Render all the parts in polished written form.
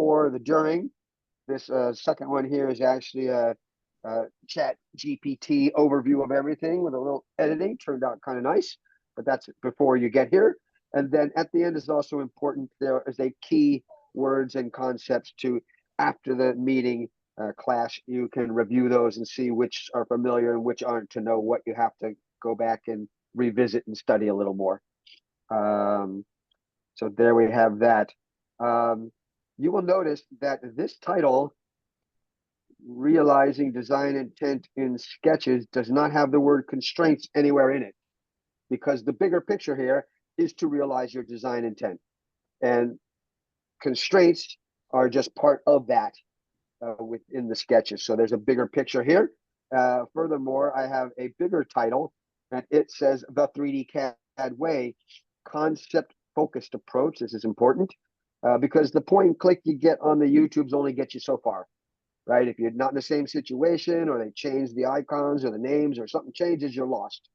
before, the during. This second one here is actually a chat GPT overview of everything with a little editing. Turned out kind of nice, but that's before you get here. And then at the end is also important. There is a key words and concepts to, after the meeting class, you can review those and see which are familiar and which aren't, to know what you have to go back and revisit and study a little more. So there we have that. You will notice that this title, Realizing Design Intent in Sketches, does not have the word constraints anywhere in it, because the bigger picture here is to realize your design intent. And constraints are just part of that within the sketches. So there's a bigger picture here. Furthermore, I have a bigger title, and it says The 3D CAD Way, Concept Focused Approach. This is important because the point and click you get on the YouTubes only get you so far, right? If you're not in the same situation, or they change the icons or the names, or something changes, you're lost.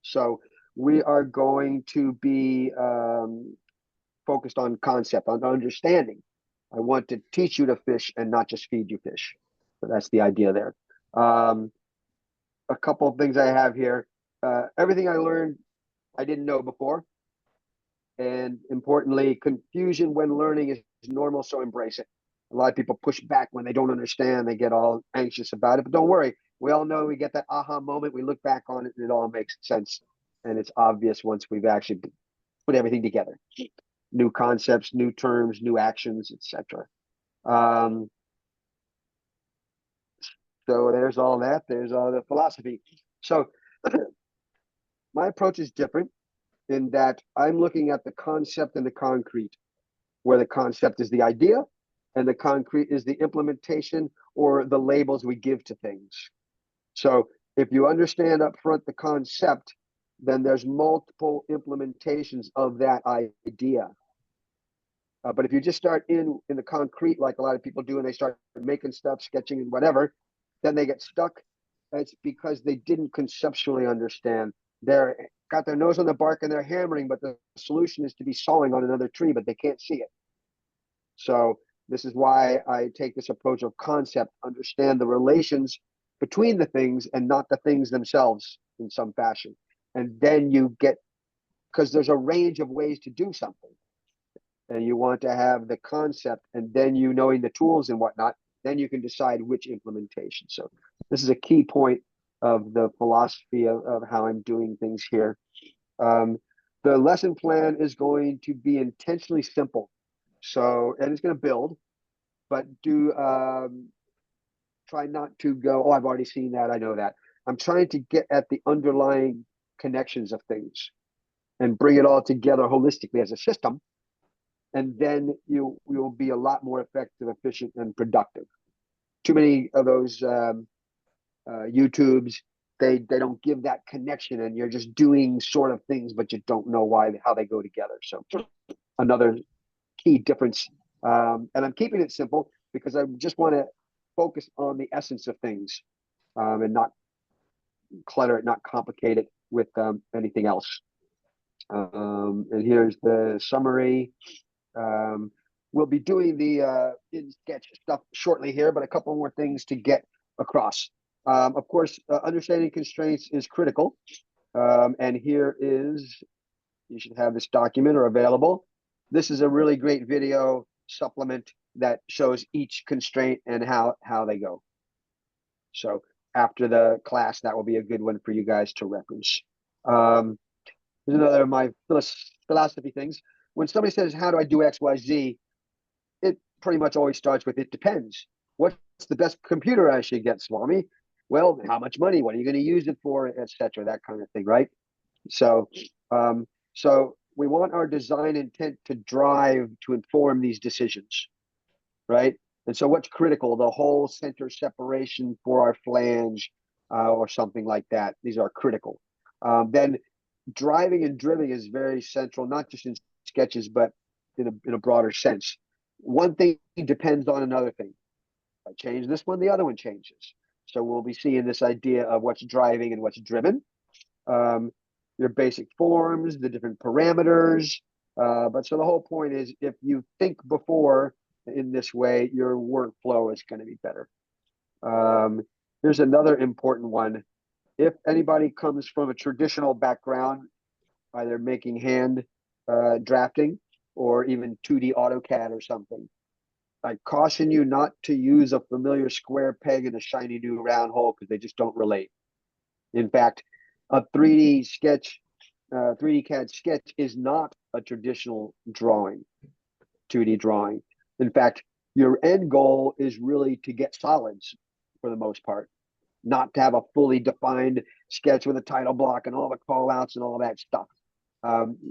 So we are going to be focused on concept, on understanding. I want to teach you to fish and not just feed you fish. So that's the idea there. A couple of things I have here. Everything I learned, I didn't know before. And importantly, confusion when learning is normal, so embrace it. A lot of people push back when they don't understand. They get all anxious about it, but don't worry. We all know we get that aha moment. We look back on it and it all makes sense. And it's obvious once we've actually put everything together. New concepts, new terms, new actions, etc. So there's all that. There's all the philosophy. So my approach is different in that I'm looking at the concept and the concrete, where the concept is the idea and the concrete is the implementation or the labels we give to things. So if you understand up front the concept, then there's multiple implementations of that idea. But if you just start in the concrete, like a lot of people do, and they start making stuff, sketching and whatever, then they get stuck. It's because they didn't conceptually understand. They're got their nose on the bark and they're hammering, but the solution is to be sawing on another tree, but they can't see it. So this is why I take this approach of concept, understand the relations between the things and not the things themselves in some fashion. And then you get, because there's a range of ways to do something. And you want to have the concept, and then you knowing the tools and whatnot, then you can decide which implementation. So this is a key point of the philosophy of how I'm doing things here. The lesson plan is going to be intentionally simple. So, and it's going to build, but do try not to go, oh, I've already seen that, I know that. I'm trying to get at the underlying connections of things and bring it all together holistically as a system. And then you will be a lot more effective, efficient, and productive. Too many of those YouTubes, they don't give that connection, and you're just doing sort of things, but you don't know how they go together. So another key difference. And I'm keeping it simple because I just want to focus on the essence of things and not clutter it, not complicate it with anything else. And here's the summary. We'll be doing the in-sketch stuff shortly here, but a couple more things to get across. Of course, understanding constraints is critical. And here is, you should have this document or available. This is a really great video supplement that shows each constraint and how they go. So after the class, that will be a good one for you guys to reference. Here's another of my philosophy things. When somebody says, how do I do X, Y, Z? It pretty much always starts with, it depends. What's the best computer I should get, Swami? Well, how much money? What are you going to use it for, etc. That kind of thing, right? So, so we want our design intent to drive, to inform these decisions, right? And so what's critical? The whole center separation for our flange or something like that. These are critical. Then driving and driving is very central, not just in sketches, but in a broader sense. One thing depends on another thing. If I change this one, the other one changes. So we'll be seeing this idea of what's driving and what's driven. Your basic forms, the different parameters. But so the whole point is, if you think before in this way, your workflow is going to be better. Here's another important one. If anybody comes from a traditional background, either making hand drafting or even 2D AutoCAD or something, I caution you not to use a familiar square peg in a shiny new round hole because they just don't relate. In fact, a 3D sketch, 3D CAD sketch is not a traditional drawing, 2D drawing. In fact, your end goal is really to get solids for the most part, not to have a fully defined sketch with a title block and all the call outs and all that stuff.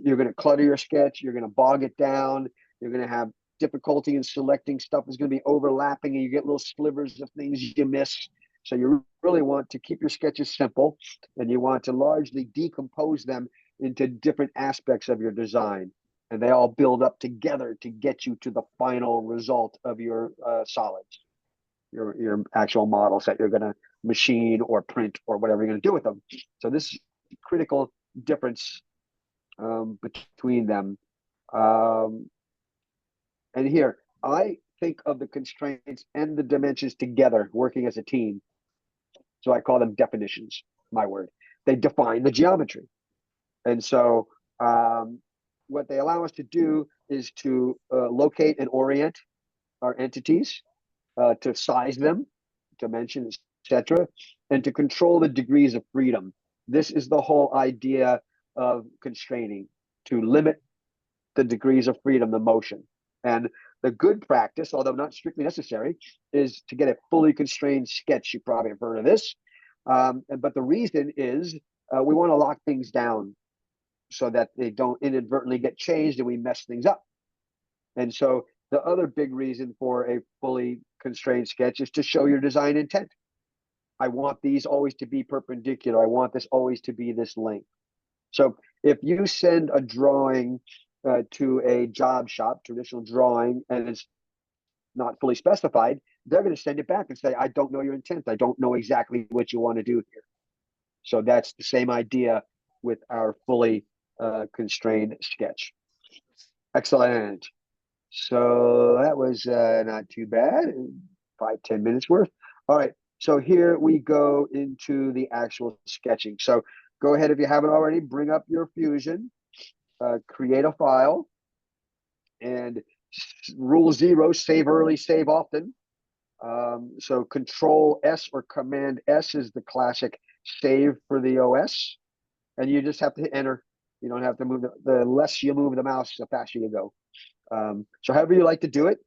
You're going to clutter your sketch. You're going to bog it down. You're going to have difficulty in selecting stuff is going to be overlapping and you get little slivers of things you miss. So you really want to keep your sketches simple and you want to largely decompose them into different aspects of your design. And they all build up together to get you to the final result of your solids, your actual models that you're going to machine or print or whatever you're going to do with them. So this is a critical difference between them. And here, I think of the constraints and the dimensions together, working as a team. So I call them definitions, my word. They define the geometry. And so what they allow us to do is to locate and orient our entities, to size them, dimension, etc., and to control the degrees of freedom. This is the whole idea of constraining, to limit the degrees of freedom, the motion. And the good practice, although not strictly necessary, is to get a fully constrained sketch. You probably have heard of this. But the reason is we want to lock things down so that they don't inadvertently get changed and we mess things up. And so the other big reason for a fully constrained sketch is to show your design intent. I want these always to be perpendicular. I want this always to be this length. So if you send a drawing to a job shop, traditional drawing, and it's not fully specified, they're going to send it back and say, I don't know your intent. I don't know exactly what you want to do here. So that's the same idea with our fully constrained sketch. Excellent. So that was not too bad, 5-10 minutes worth. All right, so here we go into the actual sketching. So go ahead, if you haven't already, bring up your Fusion, create a file, and rule 0, save early, save often. So Control S or Command S is the classic save for the OS, and you just have to hit enter. You don't have to move the less you move the mouse, the faster you go. So however you like to do it,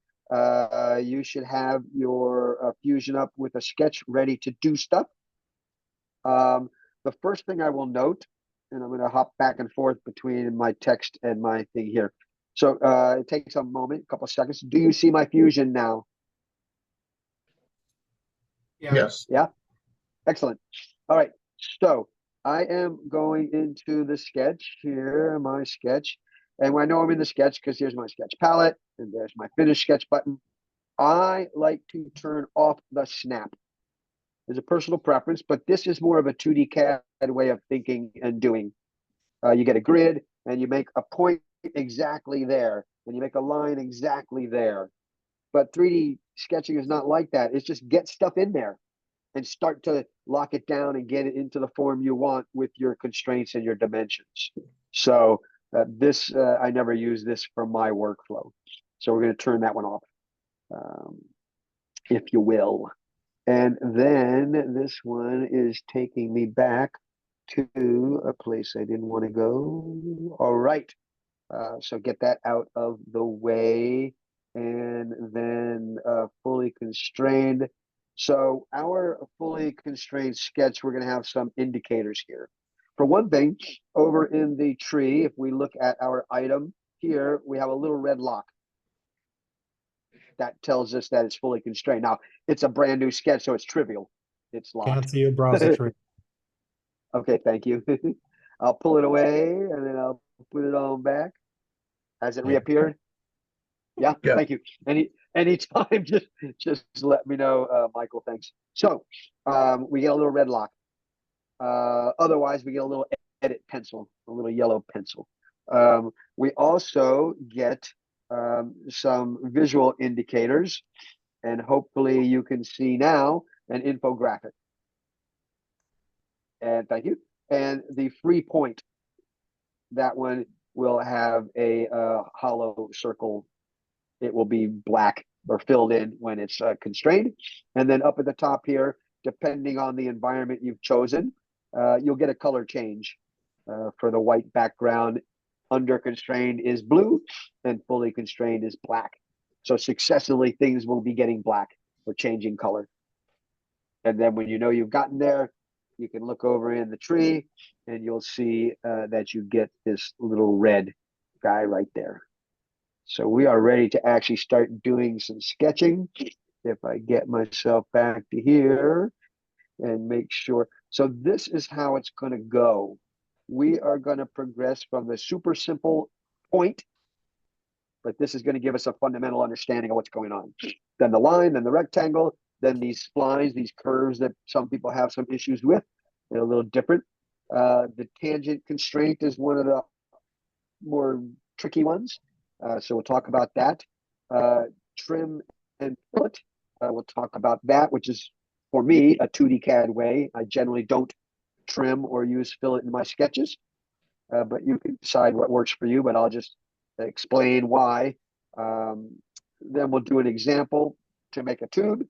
you should have your Fusion up with a sketch ready to do stuff. The first thing I will note, and I'm going to hop back and forth between my text and my thing here. So it takes a moment, a couple of seconds. Do you see my Fusion now? Yes. Yeah. Excellent. All right. So I am going into the sketch here, my sketch. And I know I'm in the sketch because here's my sketch palette and there's my finish sketch button. I like to turn off the snap. There's a personal preference, but this is more of a 2D CAD way of thinking and doing. You get a grid and you make a point exactly there and you make a line exactly there. But 3D sketching is not like that. It's just get stuff in there and start to lock it down and get it into the form you want with your constraints and your dimensions. So this, I never use this for my workflow. So we're going to turn that one off, if you will. And then this one is taking me back to a place I didn't want to go. All right. So get that out of the way. And then fully constrained. So our fully constrained sketch, we're going to have some indicators here. For one thing, over in the tree, if we look at our item here, we have a little red lock. That tells us that it's fully constrained. Now, it's a brand new sketch, so it's trivial. It's locked. Can't see your browser tree. Okay, thank you. I'll pull it away and then I'll put it on back. Has it reappeared? Yeah, thank you. Anytime, just let me know, Michael. Thanks. So we get a little red lock. Otherwise, we get a little edit pencil, a little yellow pencil. We also get some visual indicators, and hopefully you can see now an infographic. And thank you. And the free point, that one will have a hollow circle. It will be black or filled in when it's constrained. And then up at the top here, depending on the environment you've chosen, you'll get a color change. For the white background, under constrained is blue and fully constrained is black. So successively things will be getting black or changing color. And then when you know you've gotten there, you can look over in the tree and you'll see that you get this little red guy right there. So we are ready to actually start doing some sketching. If I get myself back to here and make sure. So this is how it's going to go. We are going to progress from the super simple point, but this is going to give us a fundamental understanding of what's going on. Then the line, then the rectangle, then these splines, these curves that some people have some issues with. They're a little different. The tangent constraint is one of the more tricky ones. So we'll talk about that. Trim and fillet, we'll talk about that, which is, for me, a 2D CAD way. I generally don't trim or use fillet in my sketches, but you can decide what works for you, but I'll just explain why. Then we'll do an example to make a tube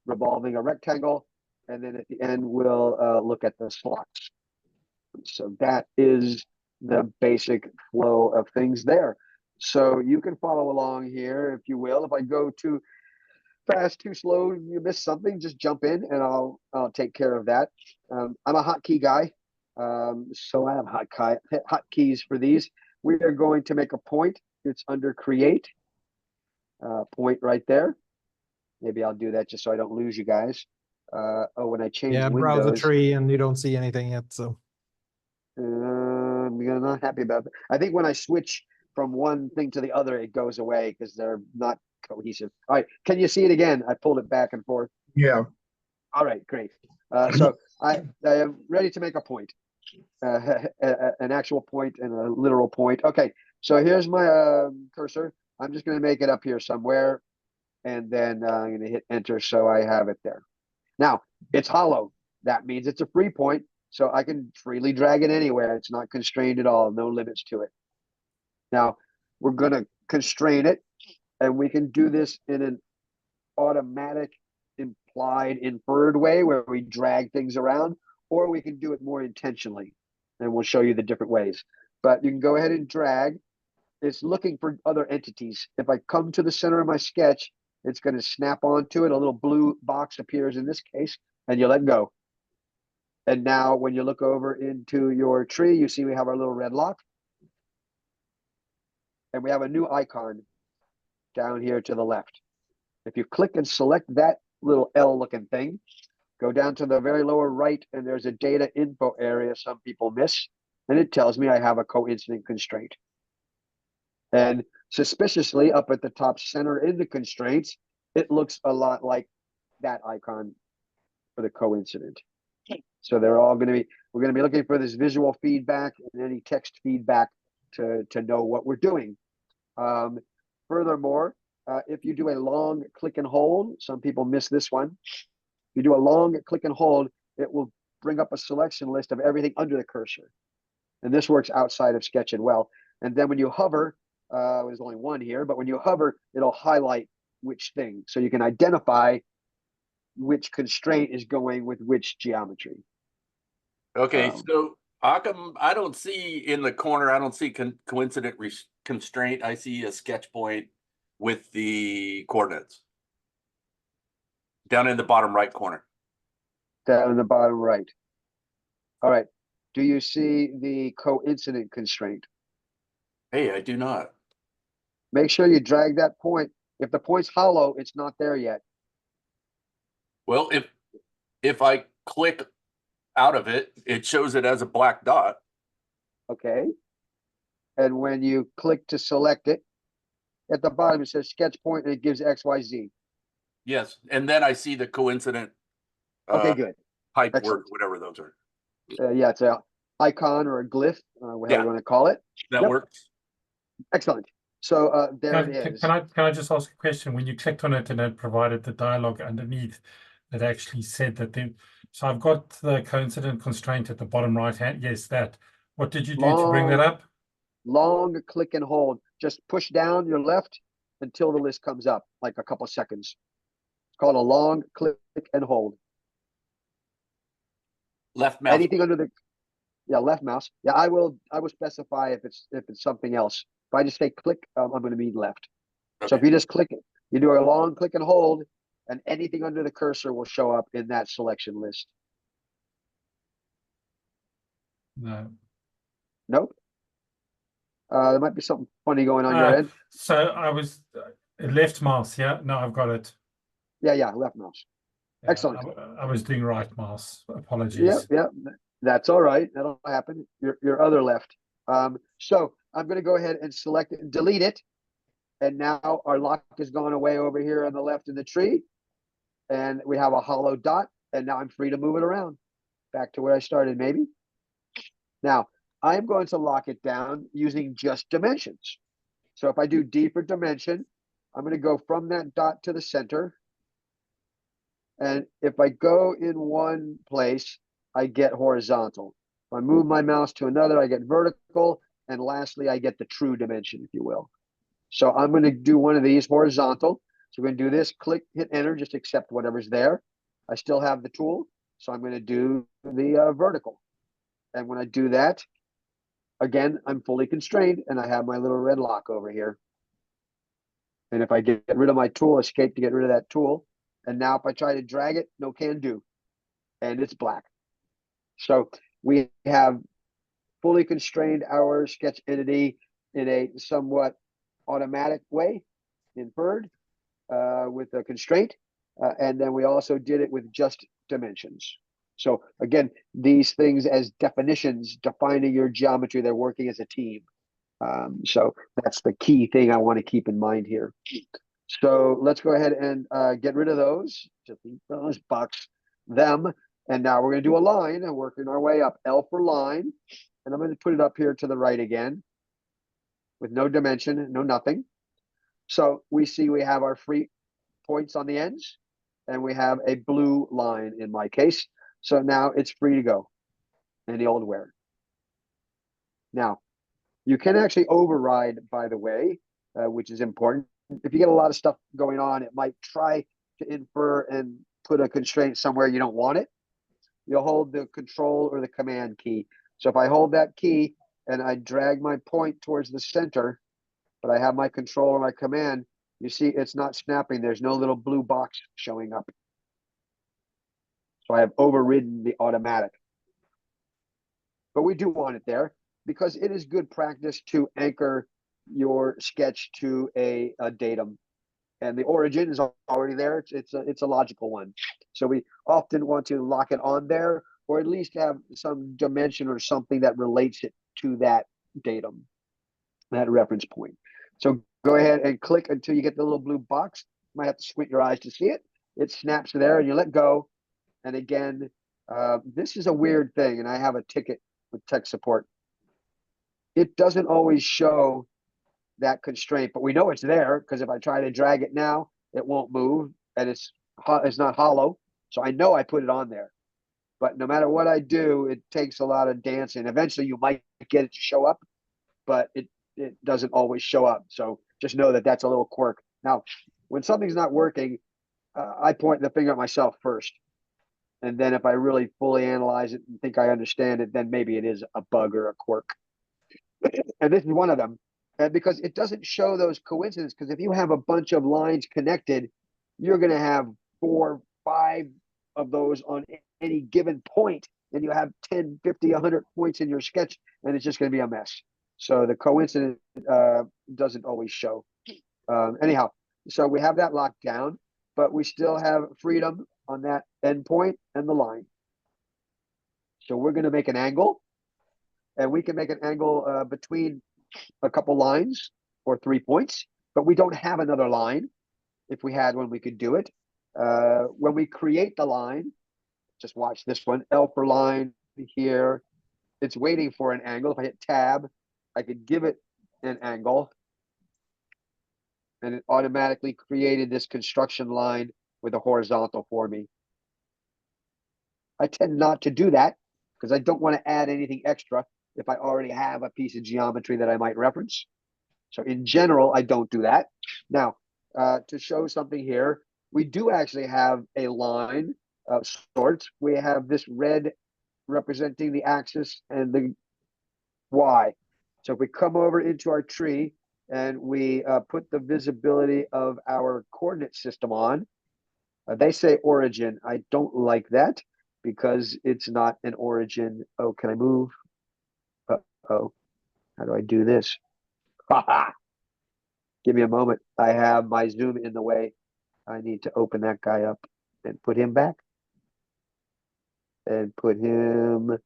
revolving a rectangle, and then at the end we'll look at the slots. So that is the basic flow of things there. So you can follow along here if you will. If I go too fast, too slow, you miss something, just jump in and I'll take care of that. I'm a hotkey guy, so I have hotkeys for these. We are going to make a point. It's under create, point right there. Maybe I'll do that just so I don't lose you guys. Oh, when I change browse the windows, tree and you don't see anything yet, so. I'm not happy about that. I think when I switch from one thing to the other, it goes away because they're not cohesive. All right, can you see it again? I pulled it back and forth. Yeah. All right, great. So I am ready to make a point, an actual point and a literal point. Okay, so here's my cursor. I'm just going to make it up here somewhere, and then I'm going to hit enter so I have it there. Now, it's hollow. That means it's a free point, so I can freely drag it anywhere. It's not constrained at all, no limits to it. Now, we're going to constrain it, and we can do this in an automatic, implied, inferred way where we drag things around, or we can do it more intentionally, and we'll show you the different ways. But you can go ahead and drag. It's looking for other entities. If I come to the center of my sketch, it's going to snap onto it. A little blue box appears in this case, and you let go. And now when you look over into your tree, you see we have our little red lock. And we have a new icon down here to the left. If you click and select that little L looking thing, go down to the very lower right, and there's a data info area some people miss, and it tells me I have a coincident constraint. And suspiciously, up at the top center in the constraints, it looks a lot like that icon for the coincident. So they're all going to be, we're going to be looking for this visual feedback and any text feedback to know what we're doing. Furthermore, if you do a long click and hold, some people miss this one. If you do a long click and hold, it will bring up a selection list of everything under the cursor. And this works outside of Sketch as well. And then when you hover, there's only one here, but when you hover, it'll highlight which thing. So you can identify which constraint is going with which geometry. Okay, so how come I don't see in the corner, I don't see coincident constraint. I see a sketch point with the coordinates down in the bottom right corner. Down in the bottom right. All right. Do you see the coincident constraint? Hey, I do not. Make sure you drag that point. If the point's hollow, it's not there yet. Well, if I click out of it, it shows it as a black dot. Okay. And when you click to select it, at the bottom it says sketch point and it gives XYZ. Yes, and then I see the coincident Okay, good. pipe Excellent. work, whatever those are. Yeah, it's a icon or a glyph, whatever you want to call it. That works. Excellent. So there it Can, is. can I just ask a question? When you clicked on it and it provided the dialogue underneath that actually said that so I've got the coincident constraint at the bottom right hand. Yes, that. What did you do to bring that up? Long click and hold. Just push down your left until the list comes up, like a couple seconds. It's called a long click and hold. Left mouse. Anything under the left mouse. Yeah, I will specify if it's something else. If I just say click, I'm going to mean left. Okay. So if you just click it, you do a long click and hold, and anything under the cursor will show up in that selection list. No. Nope. There might be something funny going on your end. So I was left mouse. Yeah, no, I've got it. Yeah, left mouse. Yeah, Excellent. I was doing right mouse. Yeah, Apologies. that's all right. That'll happen. Your other left. So I'm going to go ahead and select it and delete it. And now our lock is gone away over here on the left in the tree. And we have a hollow dot. And now I'm free to move it around back to where I started, maybe. Now, I'm going to lock it down using just dimensions. So if I do D for dimension, I'm going to go from that dot to the center. And if I go in one place, I get horizontal. If I move my mouse to another, I get vertical. And lastly, I get the true dimension, if you will. So I'm going to do one of these horizontal. So we're going to do this, click, hit enter, just accept whatever's there. I still have the tool. So I'm going to do the vertical. And when I do that, again, I'm fully constrained and I have my little red lock over here. And if I get rid of my tool, escape to get rid of that tool. And now if I try to drag it, no can do. And it's black. So we have fully constrained our sketch entity in a somewhat automatic way, inferred with a constraint. And then we also did it with just dimensions. So again, these things as definitions, defining your geometry, they're working as a team. So that's the key thing I want to keep in mind here. So let's go ahead and get rid of those. Delete those, box them. And now we're going to do a line and working our way up. L for line. And I'm going to put it up here to the right again with no dimension, no nothing. So we see we have our free points on the ends and we have a blue line in my case. So now it's free to go in the old where. Now, you can actually override, by the way, which is important. If you get a lot of stuff going on, it might try to infer and put a constraint somewhere you don't want it. You'll hold the control or the command key. So if I hold that key and I drag my point towards the center, but I have my control or my command, you see it's not snapping. There's no little blue box showing up. So I have overridden the automatic. But we do want it there because it is good practice to anchor your sketch to a datum. And the origin is already there. It's a logical one. So we often want to lock it on there or at least have some dimension or something that relates it to that datum, that reference point. So go ahead and click until you get the little blue box. You might have to squint your eyes to see it. It snaps there and you let go. And again, this is a weird thing. And I have a ticket with tech support. It doesn't always show that constraint, but we know it's there because if I try to drag it now, it won't move and it's not hollow. So I know I put it on there. But no matter what I do, it takes a lot of dancing. Eventually you might get it to show up, but it doesn't always show up. So just know that that's a little quirk. Now, when something's not working, I point the finger at myself first. And then if I really fully analyze it and think I understand it, then maybe it is a bug or a quirk. And this is one of them. Because it doesn't show those coincidences. Because if you have a bunch of lines connected, you're going to have 4, 5 of those on any given point. And you have 10, 50, 100 points in your sketch, and it's just going to be a mess. So the coincidence doesn't always show. Anyhow, so we have that locked down, but we still have freedom on that endpoint and the line. So we're going to make an angle, and we can make an angle between a couple lines or 3 points, but we don't have another line. If we had one, we could do it. When we create the line, just watch this one, L for line here. It's waiting for an angle. If I hit tab, I could give it an angle. and it automatically created this construction line with a horizontal for me. I tend not to do that because I don't want to add anything extra if I already have a piece of geometry that I might reference. So in general, I don't do that. Now, to show something here, we do actually have a line of sorts. We have this red representing the axis and the Y. So if we come over into our tree and we put the visibility of our coordinate system on, they say origin. I don't like that because it's not an origin. Oh, can I move? Uh-oh. How do I do this? Give me a moment. I have my zoom in the way. I need to open that guy up and put him back. And put him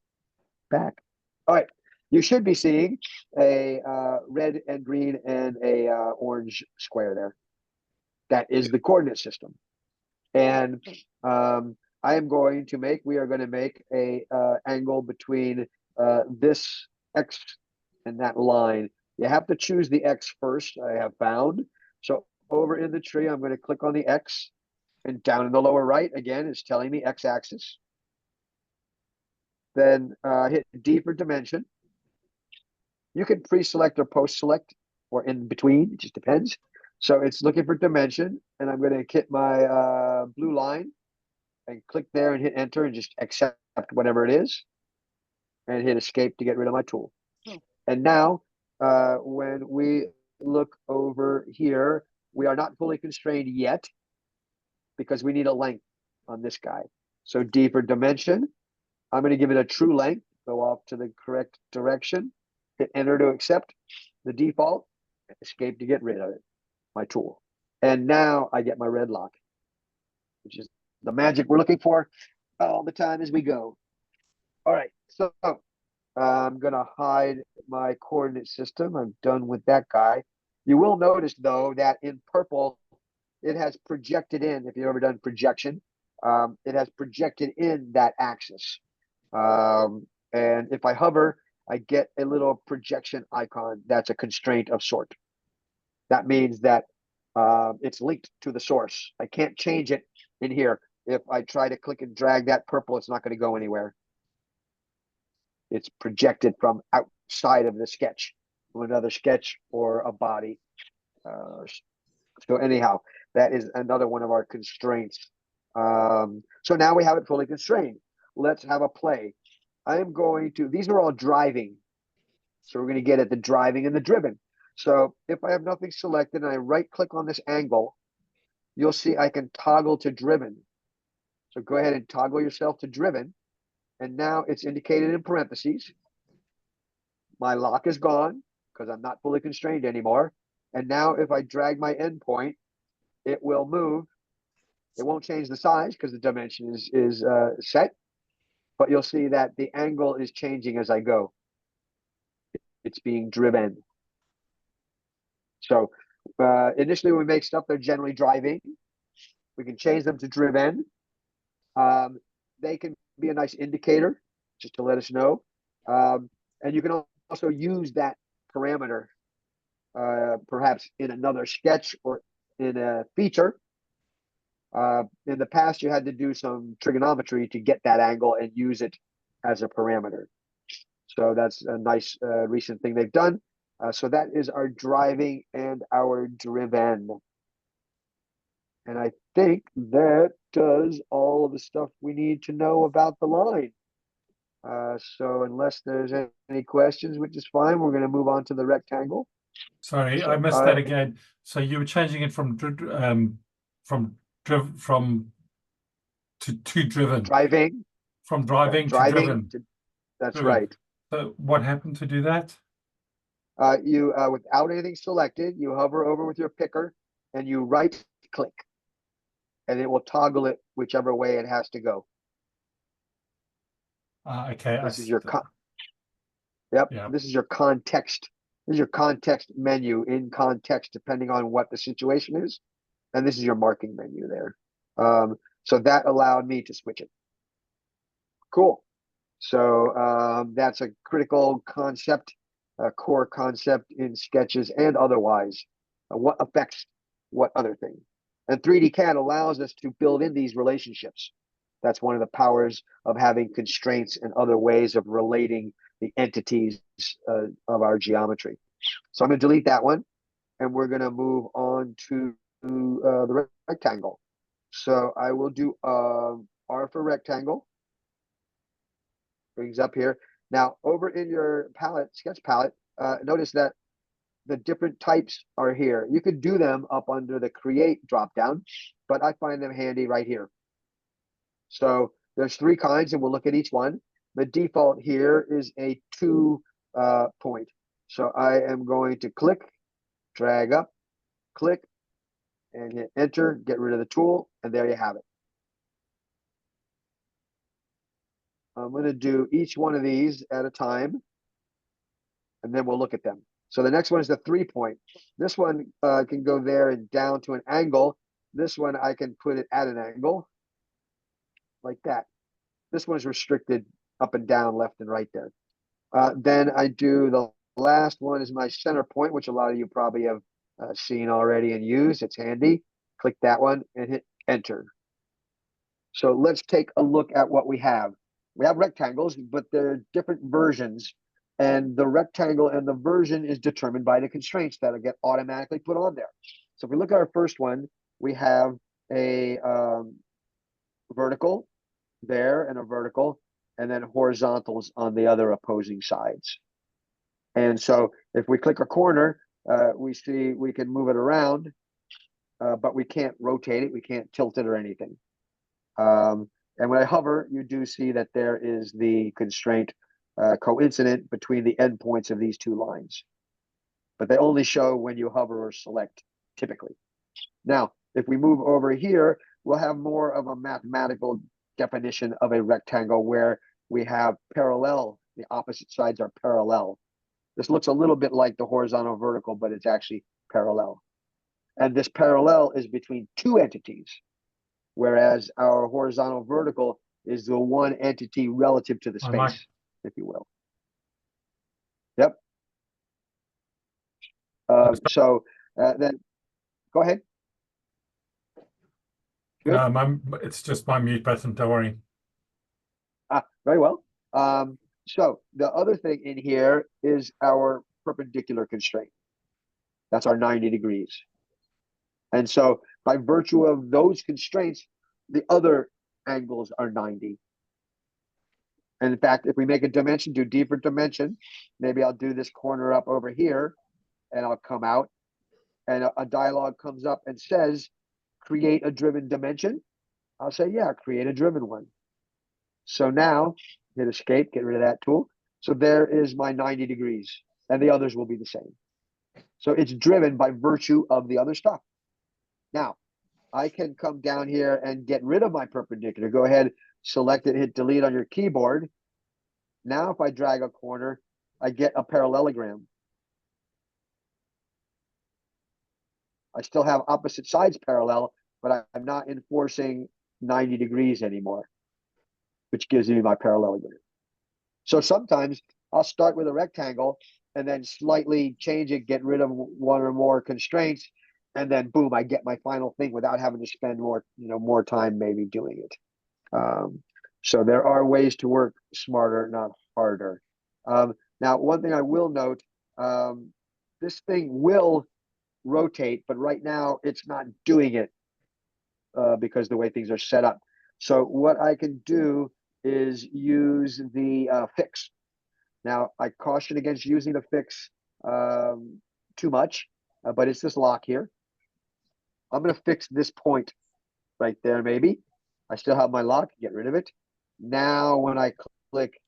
back. All right. You should be seeing a red and green and a orange square there. That is the coordinate system. And I am going to make, we are going to make a angle between this X and that line. You have to choose the X first, I have found. So over in the tree, I'm going to click on the X, and down in the lower right, again, it's telling me X axis. Then hit D for dimension. You can pre-select or post-select or in between, it just depends. So it's looking for dimension, and I'm going to hit my blue line and click there and hit enter and just accept whatever it is and hit escape to get rid of my tool. And now when we look over here, we are not fully constrained yet because we need a length on this guy. So D for dimension. I'm going to give it a true length, go off to the correct direction, hit enter to accept the default, escape to get rid of it, my tool. And now I get my red lock, which is the magic we're looking for all the time as we go. All right, so I'm going to hide my coordinate system. I'm done with that guy. You will notice, though, that in purple, it has projected in, if you've ever done projection, it has projected in that axis. And if I hover, I get a little projection icon. That's a constraint of sort. That means that it's linked to the source. I can't change it in here. If I try to click and drag that purple, it's not going to go anywhere. It's projected from outside of the sketch to another sketch or a body. So anyhow, that is another one of our constraints. So now we have it fully constrained. Let's have a play. I am going to, these are all driving. So we're going to get at the driving and the driven. So if I have nothing selected and I right click on this angle, you'll see I can toggle to driven. So go ahead and toggle yourself to driven. And now it's indicated in parentheses. My lock is gone because I'm not fully constrained anymore. And now if I drag my endpoint, it will move. It won't change the size because the dimension is set. But you'll see that the angle is changing as I go. It's being driven. So initially when we make stuff, they're generally driving. We can change them to driven. They can be a nice indicator just to let us know. And you can also use that parameter perhaps in another sketch or in a feature. In the past, you had to do some trigonometry to get that angle and use it as a parameter. So that's a nice recent thing they've done. So that is our driving and our driven. And I think that does all of the stuff we need to know about the line. So unless there's any questions, which is fine, we're going to move on to the rectangle. Sorry, So, I missed that again. So you were changing it from to driven. Driving. From driving to driven. That's driven. right. So what happened to do that? You without anything selected, you hover over with your picker and you right click, and it will toggle it whichever way it has to go. Okay. This is your This is your context. This is your context menu in context, depending on what the situation is, and this is your marking menu there. So that allowed me to switch it. Cool. So that's a critical concept, a core concept in sketches and otherwise. What affects what other thing. And 3D CAD allows us to build in these relationships. That's one of the powers of having constraints and other ways of relating the entities of our geometry. So I'm going to delete that one, and we're going to move on to the rectangle. So I will do R for rectangle. Brings up here. Now over in your palette, sketch palette, notice that the different types are here. You could do them up under the create dropdown, but I find them handy right here. So there's 3 kinds, and we'll look at each one. The default here is a 2 point. So I am going to click, drag up, click, and hit enter, get rid of the tool, and there you have it. I'm going to do each one of these at a time, and then we'll look at them. So the next one is the 3 point. This one can go there and down to an angle. This one I can put it at an angle, like that. This one is restricted up and down, left and right there. Then I do the last one is my center point, which a lot of you probably have seen already and used. It's handy. Click that one and hit enter. So let's take a look at what we have. We have rectangles, but they're different versions. And the rectangle and the version is determined by the constraints that get automatically put on there. So if we look at our first one, we have a vertical there and a vertical, and then horizontals on the other opposing sides. And so if we click a corner, we see we can move it around, but we can't rotate it. We can't tilt it or anything. And when I hover, you do see that there is the constraint coincident between the endpoints of these 2 lines. But they only show when you hover or select, typically. Now, if we move over here, we'll have more of a mathematical definition of a rectangle where we have parallel, the opposite sides are parallel. This looks a little bit like the horizontal vertical, but it's actually parallel. And this parallel is between 2 entities, whereas our horizontal vertical is the one entity relative to the space, if you will. Yep. So then go ahead. Good. It's just my mute button, don't worry. Very well. So the other thing in here is our perpendicular constraint. That's our 90 degrees. And so by virtue of those constraints, the other angles are 90. And in fact, if we make a dimension, do deeper dimension, maybe I'll do this corner up over here, and I'll come out, and a dialog comes up and says, create a driven dimension. I'll say, yeah, create a driven one. So now, hit escape, get rid of that tool. So there is my 90 degrees, and the others will be the same. So it's driven by virtue of the other stuff. Now, I can come down here and get rid of my perpendicular. Go ahead, select it, hit delete on your keyboard. Now, if I drag a corner, I get a parallelogram. I still have opposite sides parallel, but I'm not enforcing 90 degrees anymore, which gives me my parallelogram. So sometimes I'll start with a rectangle and then slightly change it, get rid of one or more constraints, and then boom, I get my final thing without having to spend more time maybe doing it. So there are ways to work smarter, not harder. Now, one thing I will note, this thing will rotate, but right now it's not doing it because the way things are set up. So what I can do is use the fix. Now, I caution against using the fix too much, but it's this lock here. I'm going to fix this point right there, maybe. I still have my lock, get rid of it. Now, when I click,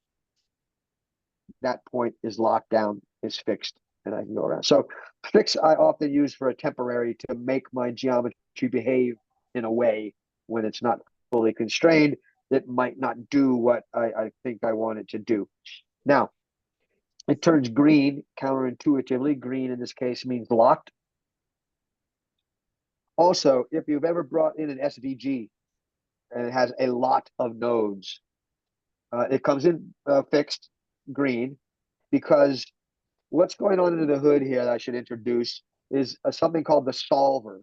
that point is locked down, is fixed, and I can go around. So fix I often use for a temporary to make my geometry behave in a way when it's not fully constrained. It might not do what I think I want it to do. Now, it turns green counterintuitively. Green in this case means locked. Also, if you've ever brought in an SVG and it has a lot of nodes, it comes in fixed green, because what's going on under the hood here that I should introduce is something called the solver.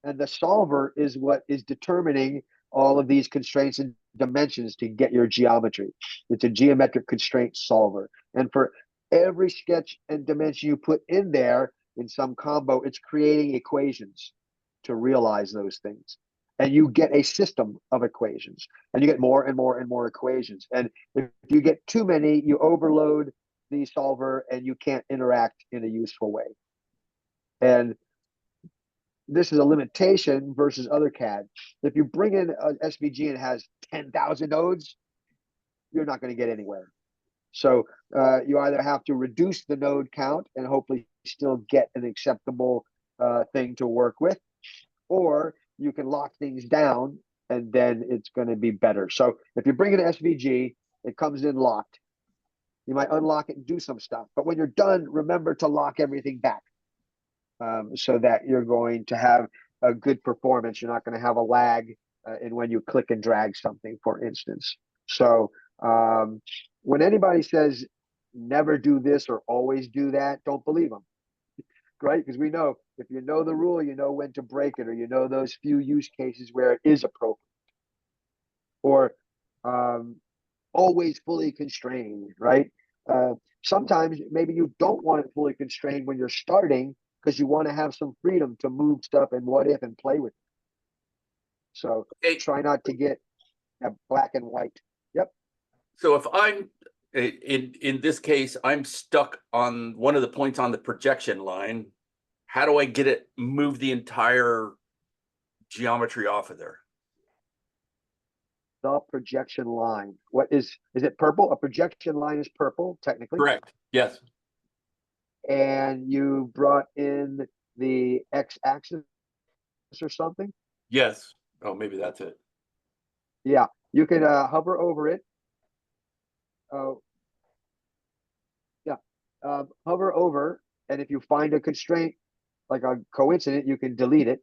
And the solver is what is determining all of these constraints and dimensions to get your geometry. It's a geometric constraint solver. And for every sketch and dimension you put in there in some combo, it's creating equations to realize those things. And you get a system of equations, and you get more and more and more equations. And if you get too many, you overload the solver and you can't interact in a useful way. And this is a limitation versus other CAD. If you bring in an SVG and it has 10,000 nodes, you're not going to get anywhere. So you either have to reduce the node count and hopefully still get an acceptable thing to work with, or you can lock things down and then it's going to be better. So if you bring in an SVG, it comes in locked. You might unlock it and do some stuff, but when you're done, remember to lock everything back. So that you're going to have a good performance. You're not going to have a lag in when you click and drag something, for instance. So when anybody says never do this or always do that, don't believe them, right? Because we know if you know the rule, you know when to break it, or you know those few use cases where it is appropriate, or always fully constrained, right? Sometimes maybe you don't want it fully constrained when you're starting, because you want to have some freedom to move stuff and what if and play with it. So try not to get black and white. Yep. So if I'm in this case, I'm stuck on one of the points on the projection line. How do I get it move the entire geometry off of there? The projection line. What is it purple? A projection line is purple, technically. Correct. Yes. And you brought in the x-axis or something? Yes. Oh, maybe that's it. Yeah, you can hover over it. Oh, yeah. Hover over, and if you find a constraint, like a coincident, you can delete it.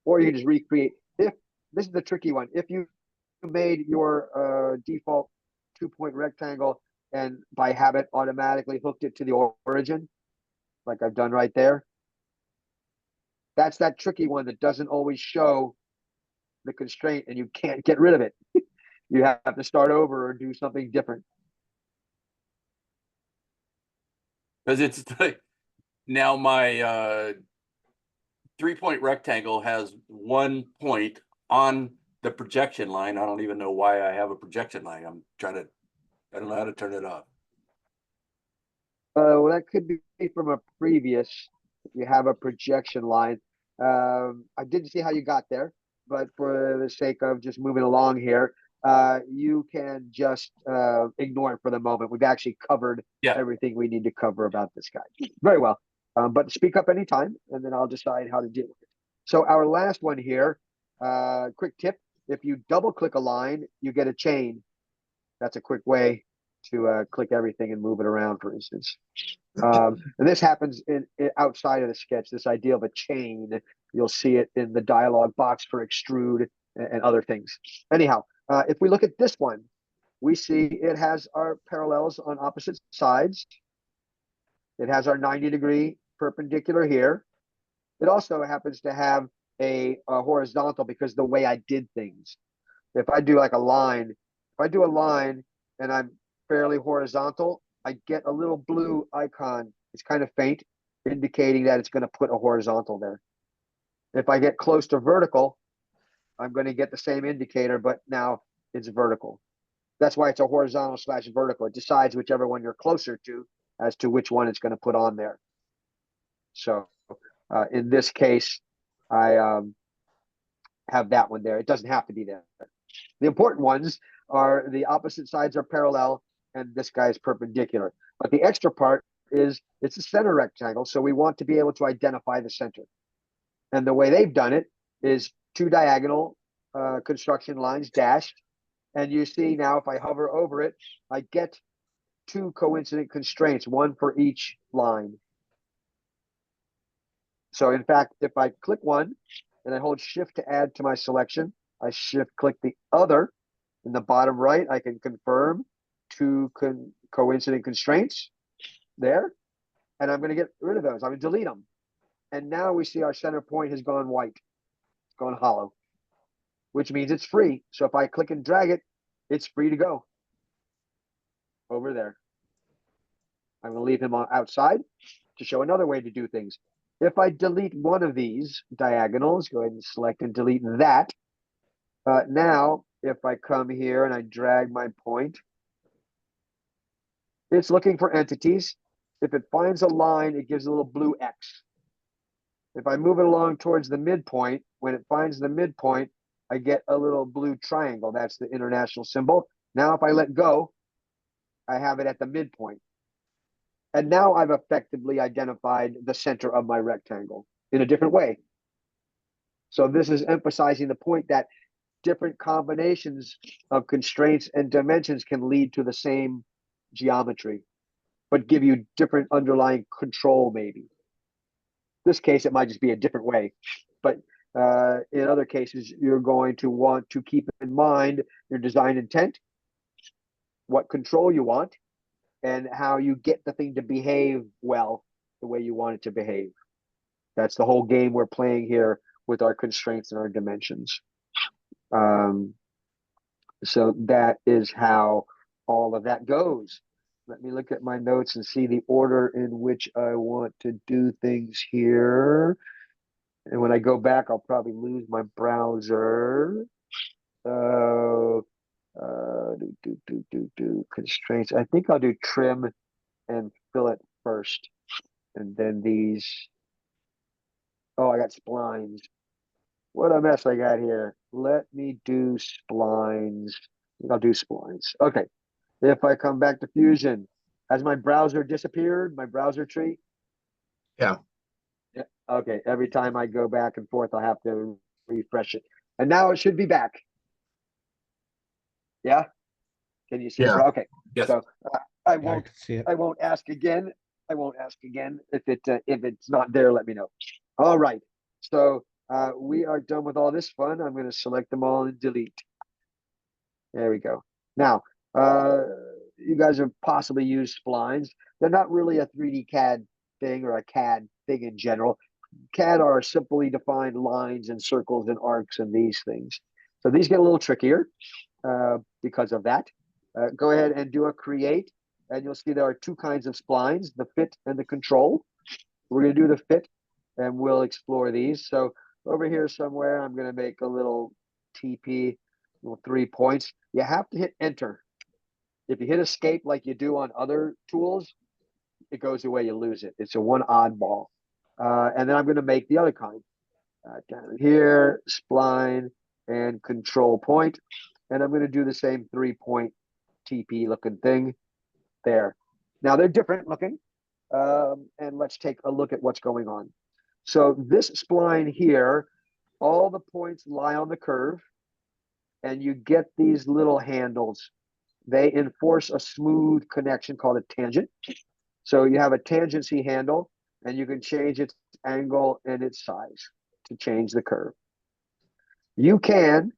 Or you can just recreate. If this is the tricky one, if you made your default 2-point rectangle and by habit automatically hooked it to the origin, like I've done right there, that's that tricky one that doesn't always show the constraint and you can't get rid of it. You have to start over or do something different. Because it's like, now my 3-point rectangle has 1 point on the projection line. I don't even know why I have a projection line. I don't know how to turn it off. Well, that could be from a previous, if you have a projection line. I didn't see how you got there, but for the sake of just moving along here, you can just ignore it for the moment. We've actually covered everything we need to cover about this guy. Very well. But speak up anytime, and then I'll decide how to deal with it. So our last one here, quick tip, if you double click a line, you get a chain. That's a quick way to click everything and move it around, for instance. And this happens in outside of the sketch, this idea of a chain. You'll see it in the dialog box for extrude and other things. Anyhow, if we look at this one, we see it has our parallels on opposite sides. It has our 90-degree perpendicular here. It also happens to have a horizontal because the way I did things. If I do like a line, if I do a line and I'm fairly horizontal, I get a little blue icon. It's kind of faint, indicating that it's going to put a horizontal there. If I get close to vertical, I'm going to get the same indicator, but now it's vertical. That's why it's a horizontal / vertical. It decides whichever one you're closer to as to which one it's going to put on there. So in this case, I have that one there. It doesn't have to be there. The important ones are the opposite sides are parallel and this guy is perpendicular. But the extra part is it's a center rectangle, so we want to be able to identify the center. And the way they've done it is 2 diagonal construction lines dashed. And you see now if I hover over it, I get 2 coincident constraints, 1 for each line. So in fact, if I click one and I hold shift to add to my selection, I shift click the other. In the bottom right, I can confirm 2 coincident constraints there. And I'm going to get rid of those. I'm going to delete them. And now we see our center point has gone white. It's gone hollow, which means it's free. So if I click and drag it, it's free to go over there. I'm going to leave him on outside to show another way to do things. If I delete one of these diagonals, go ahead and select and delete that. Now, if I come here and I drag my point, it's looking for entities. If it finds a line, it gives a little blue X. If I move it along towards the midpoint, when it finds the midpoint, I get a little blue triangle. That's the international symbol. Now, if I let go, I have it at the midpoint. And now I've effectively identified the center of my rectangle in a different way. So this is emphasizing the point that different combinations of constraints and dimensions can lead to the same geometry, but give you different underlying control maybe. This case, it might just be a different way, but in other cases, you're going to want to keep in mind your design intent, what control you want, and how you get the thing to behave well the way you want it to behave. That's the whole game we're playing here with our constraints and our dimensions. So that is how all of that goes. Let me look at my notes and see the order in which I want to do things here. And when I go back, I'll probably lose my browser. Constraints. I think I'll do trim and fillet first. And then these. Oh, I got splines. What a mess I got here. Let me do splines. I'll do splines. Okay. If I come back to Fusion, has my browser disappeared? My browser tree? Yeah. Yeah. Okay. Every time I go back and forth, I'll have to refresh it. And now it should be back. Yeah. Can you see? Yeah. Okay. Yes. So Yeah, I can see it. I won't ask again. I won't ask again. If it's not there, let me know. All right. So we are done with all this fun. I'm going to select them all and delete. There we go. Now, you guys have possibly used splines. They're not really a 3D CAD thing or a CAD thing in general. CAD are simply defined lines and circles and arcs and these things. So these get a little trickier because of that. Go ahead and do a create, and you'll see there are two kinds of splines, the fit and the control. We're going to do the fit, and we'll explore these. So over here somewhere, I'm going to make a little TP, little 3 points. You have to hit enter. If you hit escape like you do on other tools, it goes away, you lose it. It's a one oddball. And then I'm going to make the other kind. Down here, spline and control point. And I'm going to do the same 3-point TP looking thing there. Now they're different looking. And let's take a look at what's going on. So this spline here, all the points lie on the curve, and you get these little handles. They enforce a smooth connection called a tangent. So you have a tangency handle, and you can change its angle and its size to change the curve. You can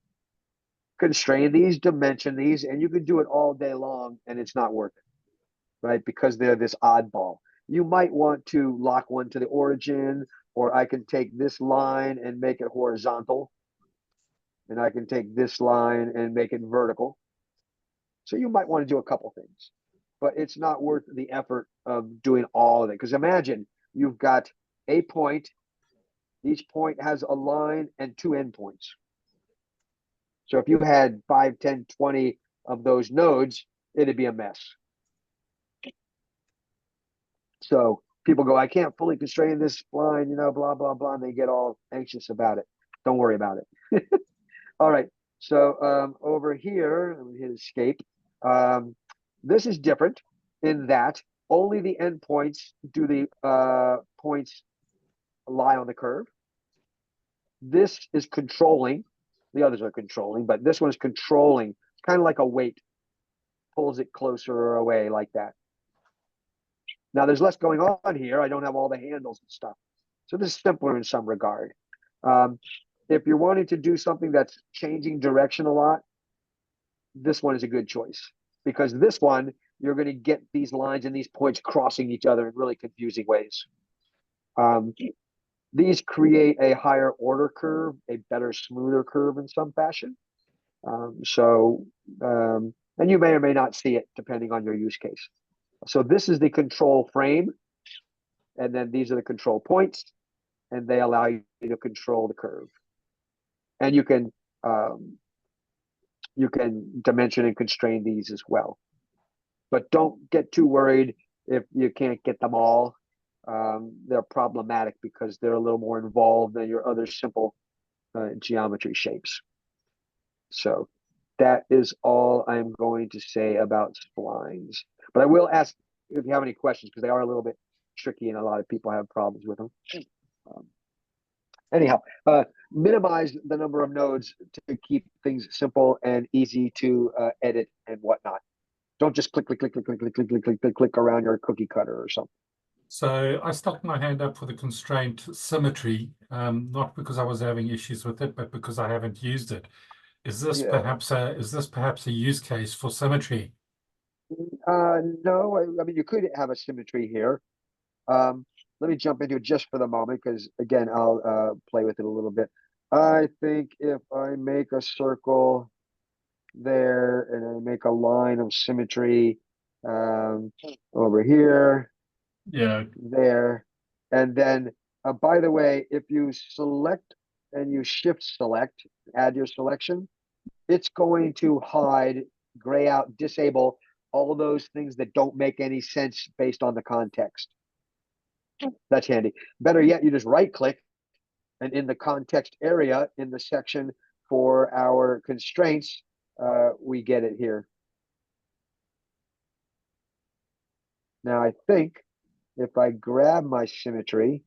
constrain these, dimension these, and you can do it all day long, and it's not worth it, right? Because they're this oddball. You might want to lock one to the origin, or I can take this line and make it horizontal, and I can take this line and make it vertical. So you might want to do a couple things, but it's not worth the effort of doing all of it. Because imagine you've got a point, each point has a line and 2 endpoints. So if you had 5, 10, 20 of those nodes, it'd be a mess. So people go, I can't fully constrain this spline, blah, blah, blah, and they get all anxious about it. Don't worry about it. All right. So over here, let me hit escape. This is different in that only the endpoints do the points lie on the curve. This is controlling. The others are controlling, but this one is controlling. It's kind of like a weight, pulls it closer or away like that. Now there's less going on here. I don't have all the handles and stuff. So this is simpler in some regard. If you're wanting to do something that's changing direction a lot, this one is a good choice, because this one, you're going to get these lines and these points crossing each other in really confusing ways. these create a higher order curve, a better, smoother curve in some fashion. And you may or may not see it depending on your use case. So this is the control frame, and then these are the control points, and they allow you to control the curve. And you can dimension and constrain these as well. But don't get too worried if you can't get them all. They're problematic because they're a little more involved than your other simple geometry shapes. So that is all I'm going to say about splines. But I will ask if you have any questions, because they are a little bit tricky and a lot of people have problems with them. Anyhow, minimize the number of nodes to keep things simple and easy to edit and whatnot. Don't just click around your cookie cutter or something. So I stuck my hand up for the constraint symmetry, not because I was having issues with it, but because I haven't used it. Is this perhaps a use case for symmetry? No, I mean, you could have a symmetry here. Let me jump into it just for the moment, because again, I'll play with it a little bit. I think if I make a circle there and I make a line of symmetry over here, there, and then by the way, if you select and you shift select, add your selection, it's going to hide, gray out, disable all those things that don't make any sense based on the context. That's handy. Better yet, you just right click, and in the context area in the section for our constraints, we get it here. Now I think if I grab my symmetry,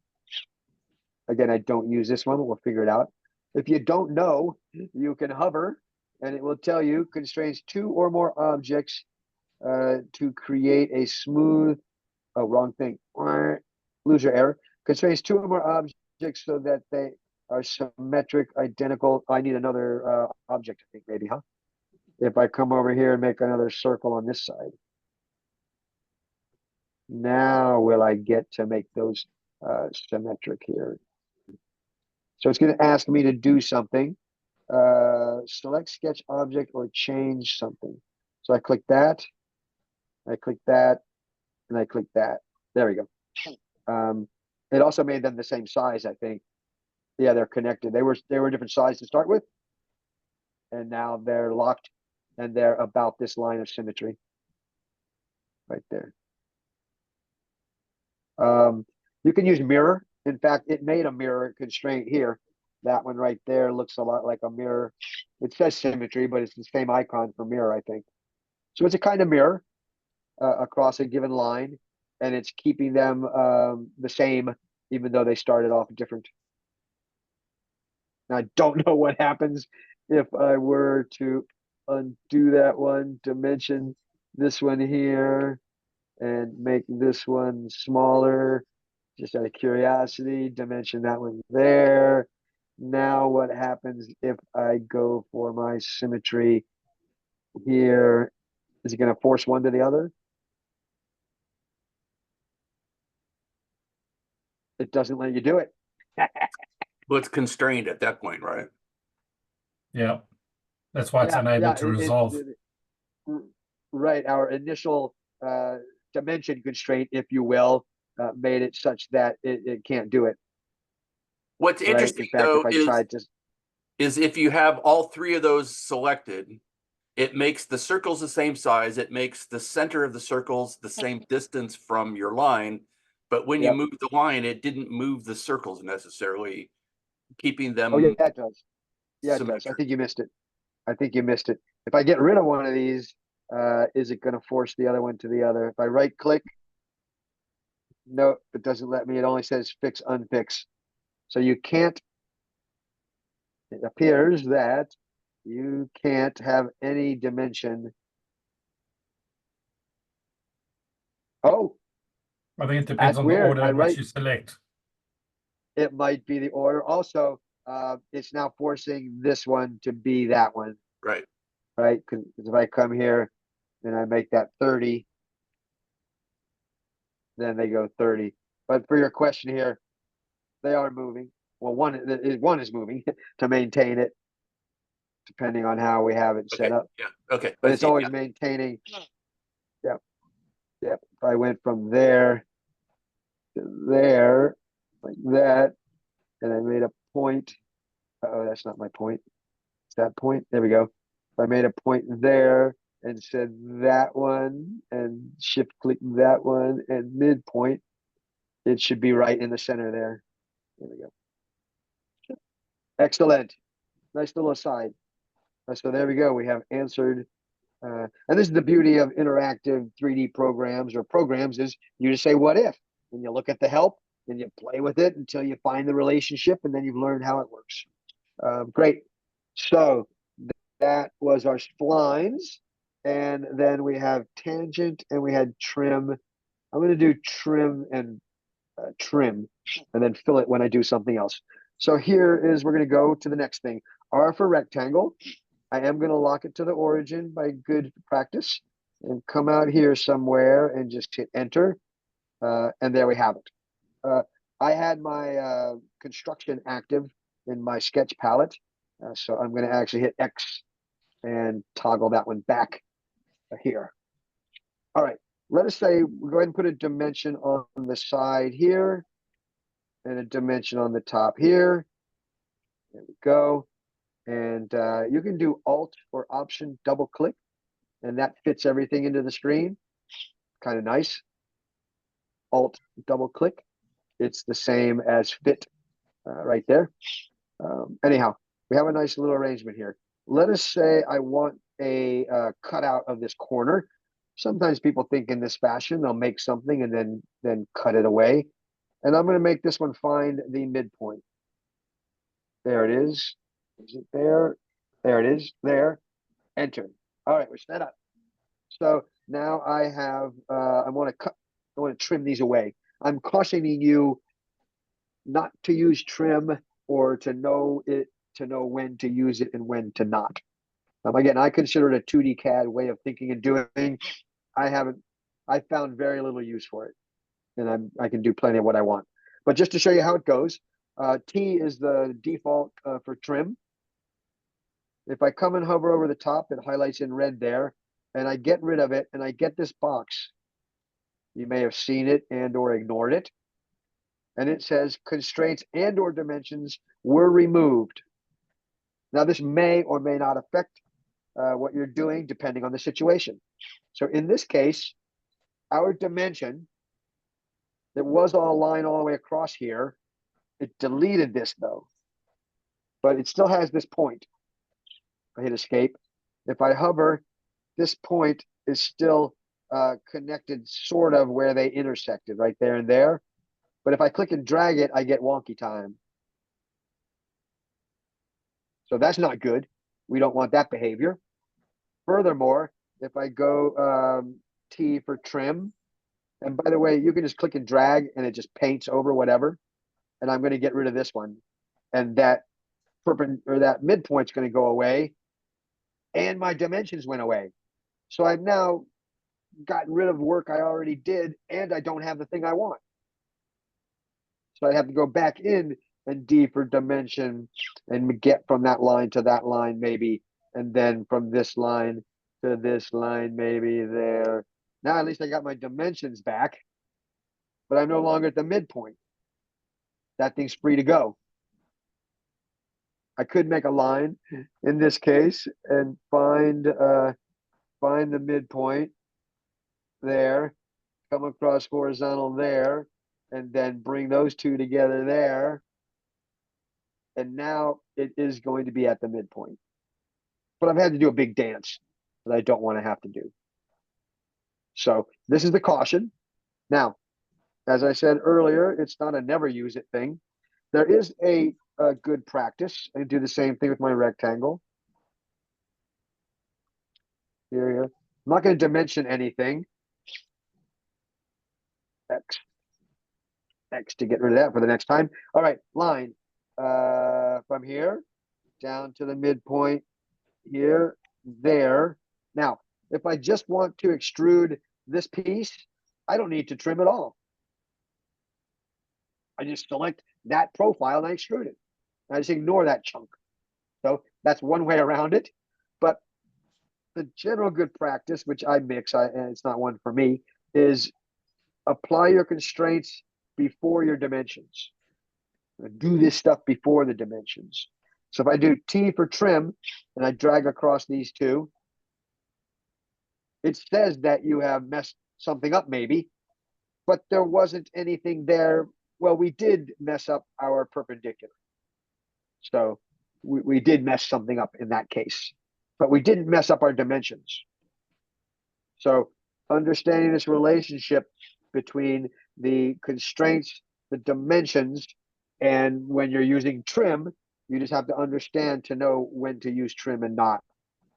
again, I don't use this one, but we'll figure it out. If you don't know, you can hover and it will tell you constrains 2 or more objects to create a smooth, oh, wrong thing, lose your error. Constrains 2 or more objects so that they are symmetric, identical. I need another object, I think, maybe, huh? If I come over here and make another circle on this side. Now will I get to make those symmetric here? So it's going to ask me to do something. Select sketch object or change something. So I click that, I click that, and I click that. There we go. It also made them the same size, I think. Yeah, they're connected. They were different size to start with, and now they're locked, and they're about this line of symmetry right there. You can use mirror. In fact, it made a mirror constraint here. That one right there looks a lot like a mirror. It says symmetry, but it's the same icon for mirror, I think. So it's a kind of mirror across a given line, and it's keeping them the same, even though they started off different. Now, I don't know what happens if I were to undo that one, dimension this one here, and make this one smaller, just out of curiosity, dimension that one there. Now what happens if I go for my symmetry here? Is it going to force one to the other? It doesn't let you do it. Well, it's constrained at that point, right? Yeah, that's why it's unable to resolve. Right, our initial dimension constraint, if you will, made it such that it can't do it. What's interesting, in fact, though, if I tried to... is if you have all 3 of those selected, it makes the circles the same size. It makes the center of the circles the same distance from your line. But when you move the line, it didn't move the circles necessarily, keeping them. Oh, yeah, that does. Yeah, it does. I think you missed it. I think you missed it. If I get rid of one of these, is it going to force the other one to the other? If I right click, no, it doesn't let me. It only says fix, unfix. So you can't, it appears that you can't have any dimension. Oh, I think it depends on the order in which you select. It might be the order. Also, it's now forcing this one to be that one. Right. Right. Because if I come here and I make that 30, then they go 30. But for your question here, They are moving. Well, one is moving to maintain it, depending on how we have it set Okay, up. yeah, okay. But I it's see, always yeah. maintaining. Yep. Yep. If I went from there to there, like that, and I made a point. Oh, that's not my point. It's that point. There we go. If I made a point there and said that one and shift click that one and midpoint, it should be right in the center there. There we go. Excellent. Nice little aside. So there we go. We have answered. And this is the beauty of interactive 3D programs or programs is you just say, what if? And you look at the help and you play with it until you find the relationship and then you've learned how it works. Great. So that was our splines. And then we have tangent and we had trim. I'm going to do trim and trim and then fill it when I do something else. So here is, we're going to go to the next thing. R for rectangle. I am going to lock it to the origin by good practice and come out here somewhere and just hit enter. And there we have it. I had my construction active in my sketch palette. So I'm going to actually hit X and toggle that one back here. All right. Let us say, we'll go ahead and put a dimension on the side here and a dimension on the top here. There we go. And you can do Alt or Option double click, and that fits everything into the screen. Kind of nice. Alt double click. It's the same as fit right there. Anyhow, we have a nice little arrangement here. Let us say I want a cutout of this corner. Sometimes people think in this fashion, they'll make something and then cut it away. And I'm going to make this one find the midpoint. There it is. Is it there? There it is. There. Enter. All right, we're set up. So now I have, I want to trim these away. I'm cautioning you not to use trim or to know when to use it and when to not. Again, I consider it a 2D CAD way of thinking and doing. I found very little use for it, and I can do plenty of what I want. But just to show you how it goes, T is the default for trim. If I come and hover over the top, it highlights in red there, and I get rid of it, and I get this box. You may have seen it and or ignored it. And it says constraints and or dimensions were removed. Now, this may or may not affect what you're doing depending on the situation. So in this case, our dimension that was on a line all the way across here, it deleted this though, but it still has this point. I hit escape. If I hover, this point is still connected sort of where they intersected, right there and there. But if I click and drag it, I get wonky time. So that's not good. We don't want that behavior. Furthermore, if I go T for trim, and by the way, you can just click and drag and it just paints over whatever. And I'm going to get rid of this one. And that midpoint's going to go away. And my dimensions went away. So I've now gotten rid of work I already did, and I don't have the thing I want. So I have to go back in and D for dimension and get from that line to that line maybe, and then from this line to this line maybe there. Now at least I got my dimensions back, but I'm no longer at the midpoint. That thing's free to go. I could make a line in this case and find the midpoint there, come across horizontal there, and then bring those two together there. And now it is going to be at the midpoint. But I've had to do a big dance that I don't want to have to do. So this is the caution. Now, as I said earlier, it's not a never use it thing. There is a good practice. I do the same thing with my rectangle. Here. I'm not going to dimension anything. X to get rid of that for the next time. All right, line from here down to the midpoint here, there. Now, if I just want to extrude this piece, I don't need to trim at all. I just select that profile and I extrude it. I just ignore that chunk. So that's one way around it. But the general good practice, which I mix, and it's not one for me, is apply your constraints before your dimensions. Do this stuff before the dimensions. So if I do T for trim and I drag across these two, it says that you have messed something up maybe, but there wasn't anything there. Well, we did mess up our perpendicular. So we did mess something up in that case, but we didn't mess up our dimensions. So understanding this relationship between the constraints, the dimensions, and when you're using trim, you just have to understand to know when to use trim and not.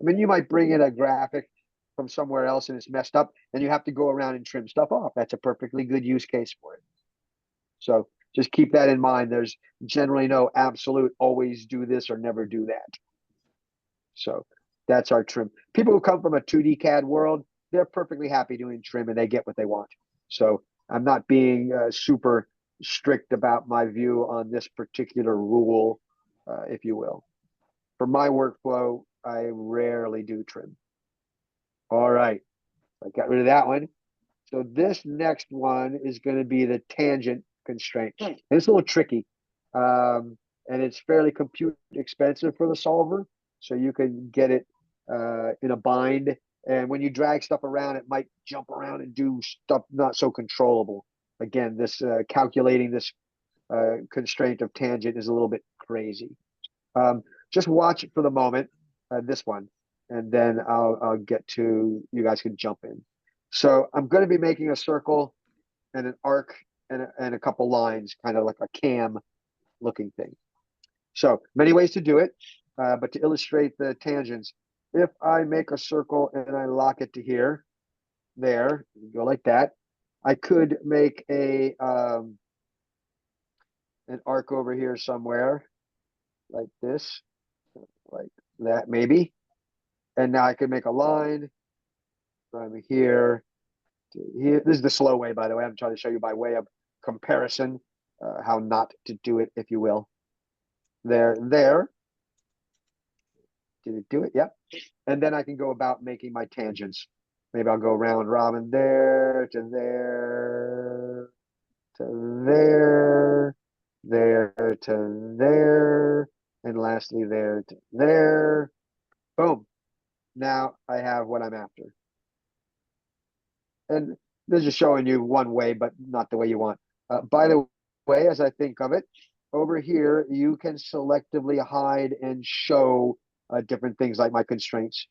I mean, you might bring in a graphic from somewhere else and it's messed up, and you have to go around and trim stuff off. That's a perfectly good use case for it. So just keep that in mind. There's generally no absolute always do this or never do that. So that's our trim. People who come from a 2D CAD world, they're perfectly happy doing trim and they get what they want. So I'm not being super strict about my view on this particular rule, if you will. For my workflow, I rarely do trim. All right, I got rid of that one. So this next one is going to be the tangent constraint. And it's a little tricky, and it's fairly compute expensive for the solver. So you can get it in a bind. And when you drag stuff around, it might jump around and do stuff not so controllable. Again, this calculating this constraint of tangent is a little bit crazy. Just watch it for the moment, this one, and then I'll get to, you guys can jump in. So I'm going to be making a circle and an arc and a couple lines, kind of like a cam looking thing. So many ways to do it, but to illustrate the tangents, if I make a circle and I lock it to here, there, go like that, I could make a an arc over here somewhere, like this, like that maybe. And now I could make a line from here to here. This is the slow way, by the way. I'm trying to show you by way of comparison, how not to do it, if you will. There. Did it do it? Yep. And then I can go about making my tangents. Maybe I'll go round robin there to there to there, there to there, and lastly there to there. Boom. Now I have what I'm after. And this is just showing you one way, but not the way you want. By the way, as I think of it, over here, you can selectively hide and show different things like my constraints.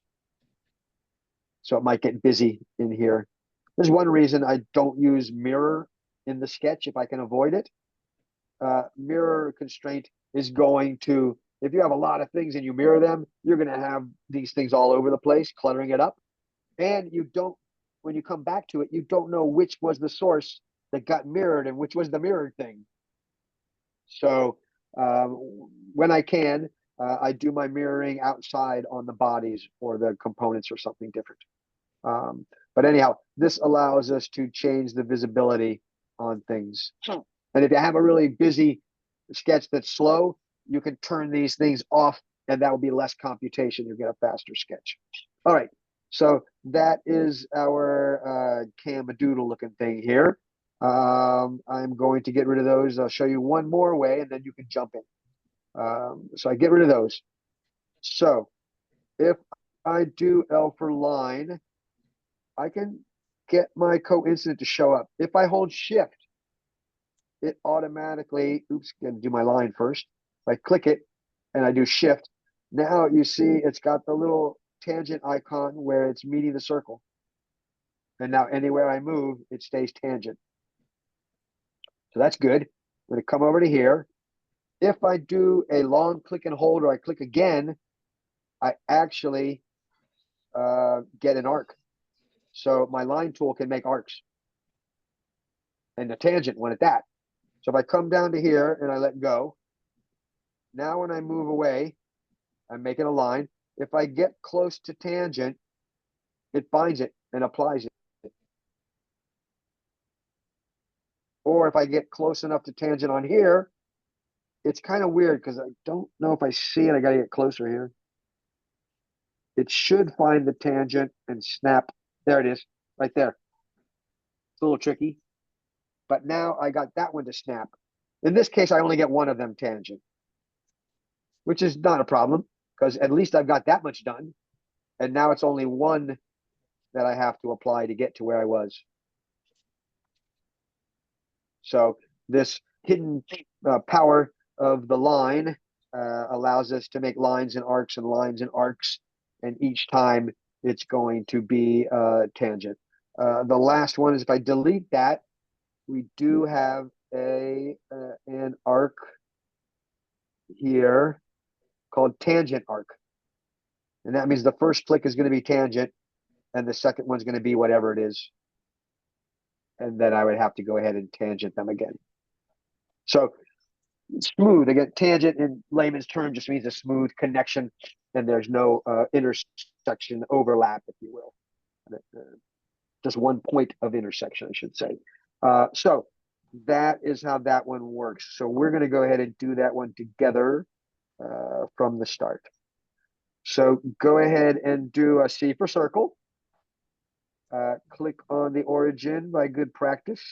So it might get busy in here. There's one reason I don't use mirror in the sketch if I can avoid it. Mirror constraint is going to, if you have a lot of things and you mirror them, you're going to have these things all over the place, cluttering it up. And you don't, when you come back to it, you don't know which was the source that got mirrored and which was the mirrored thing. So when I can, I do my mirroring outside on the bodies or the components or something different. But anyhow, this allows us to change the visibility on things. And if you have a really busy sketch that's slow, you can turn these things off and that will be less computation. You'll get a faster sketch. All right. So that is our Camadoodle looking thing here. I'm going to get rid of those. I'll show you one more way and then you can jump in. So I get rid of those. So if I do L for line, I can get my coincident to show up. If I hold shift, it automatically, oops, gonna do my line first. If I click it and I do shift, now you see it's got the little tangent icon where it's meeting the circle. And now anywhere I move, it stays tangent. So that's good. I'm gonna come over to here. If I do a long click and hold or I click again, I actually get an arc. So my line tool can make arcs. And the tangent one at that. So if I come down to here and I let go, now when I move away, I'm making a line. If I get close to tangent, it binds it and applies it. Or if I get close enough to tangent on here, it's kind of weird because I don't know if I see it. I gotta get closer here. It should find the tangent and snap. There it is, right there. It's a little tricky, but now I got that one to snap. In this case, I only get one of them tangent, which is not a problem because at least I've got that much done. And now it's only one that I have to apply to get to where I was. So this hidden power of the line allows us to make lines and arcs and lines and arcs. And each time it's going to be tangent. The last one is if I delete that, we do have an arc here called tangent arc. And that means the first click is going to be tangent and the second one's going to be whatever it is. And then I would have to go ahead and tangent them again. So smooth, again, tangent in layman's term just means a smooth connection and there's no intersection overlap, if you will. Just one point of intersection, I should say. So that is how that one works. So we're going to go ahead and do that one together from the start. So go ahead and do a C for circle. Click on the origin by good practice.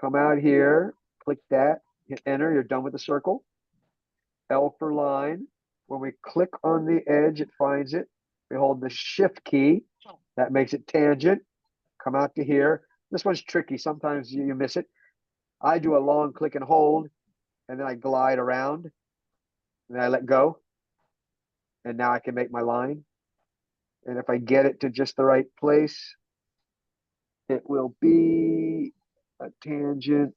Come out here, click that, hit enter, you're done with the circle. L for line. When we click on the edge, it finds it. We hold the shift key. That makes it tangent. Come out to here. This one's tricky. Sometimes you miss it. I do a long click and hold, and then I glide around, and then I let go. And now I can make my line. And if I get it to just the right place, it will be a tangent.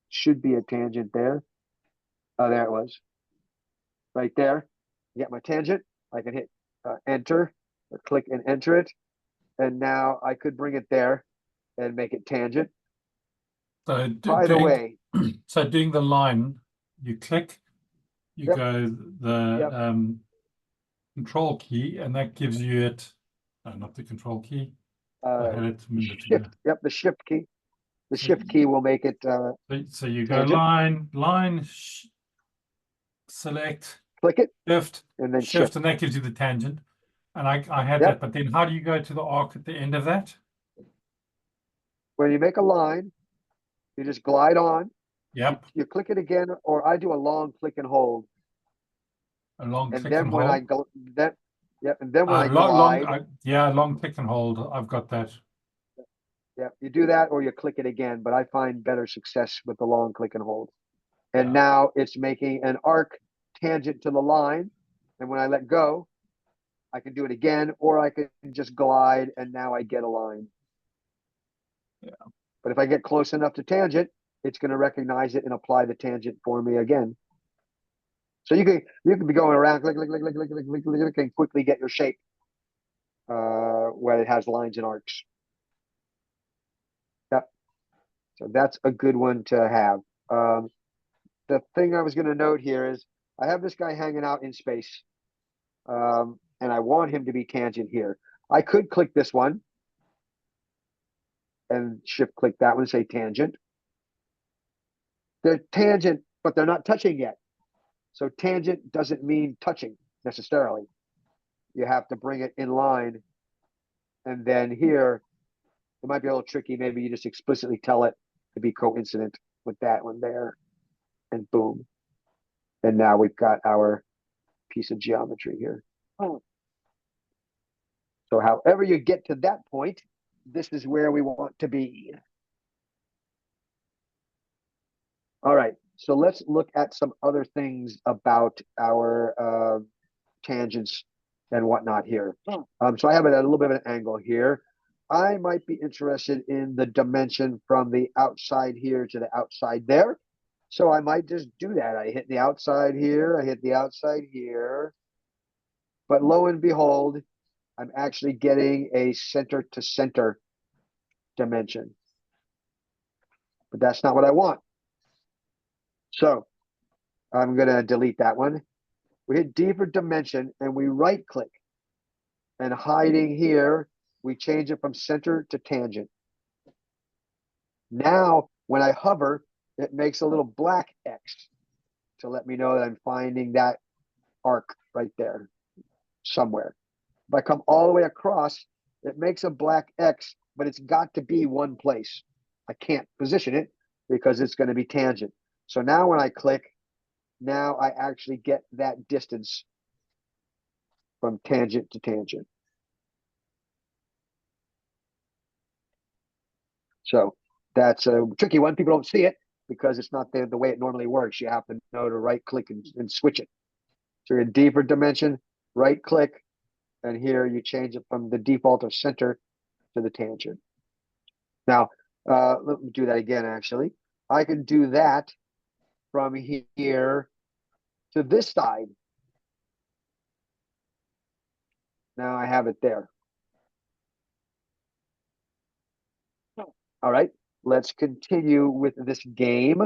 Should be a tangent there. Oh, there it was. Right there. Get my tangent. I can hit enter, or click and enter it. And now I could bring it there and make it tangent. So By the way, so doing the line, you click, you Yep. go the Yep. control key, and that gives you it. No, not the control key. I had it a minute ago. shift. Yep, the shift key. The So shift key will make it So you go tangent. line, select, click it shift, and then shift, shift. and that gives you the tangent. And I had Yep. that, but then how do you go to the arc at the end of that? When you make a line, you just glide on. Yep, You click it again, or I do a long click and hold. a long And click then and when hold. I go, then yep, and then when I long, glide, yeah, long click and hold. I've got that. yeah, you do that or you click it again. But I find better success with the long click and hold. And Yeah. now it's making an arc tangent to the line. And when I let go, I can do it again, or I can just glide and now I get a line. Yeah. But if I get close enough to tangent, it's going to recognize it and apply the tangent for me again. So you can be going around, click, and quickly get your shape where it has lines and arcs. Yep. So that's a good one to have. The thing I was going to note here is I have this guy hanging out in space, and I want him to be tangent here. I could click this one and shift click that one, say tangent. They're tangent, but they're not touching yet. So tangent doesn't mean touching necessarily. You have to bring it in line. And then here, it might be a little tricky. Maybe you just explicitly tell it to be coincident with that one there. And boom. And now we've got our piece of geometry here. So however you get to that point, this is where we want to be. All right. So let's look at some other things about our tangents and whatnot here. So I have it at a little bit of an angle here. I might be interested in the dimension from the outside here to the outside there. So I might just do that. I hit the outside here, I hit the outside here. But lo and behold, I'm actually getting a center to center dimension. But that's not what I want. So I'm going to delete that one. We hit D for dimension and we right click. And hiding here, we change it from center to tangent. Now, when I hover, it makes a little black X to let me know that I'm finding that arc right there somewhere. If I come all the way across, it makes a black X, but it's got to be one place. I can't position it because it's going to be tangent. So now when I click, now I actually get that distance from tangent to tangent. So that's a tricky one. People don't see it because it's not the way it normally works. You have to know to right click and switch it. So you're in deeper dimension, right click, and here you change it from the default of center to the tangent. Now, let me do that again, actually. I can do that from here to this side. Now I have it there. All right, let's continue with this game.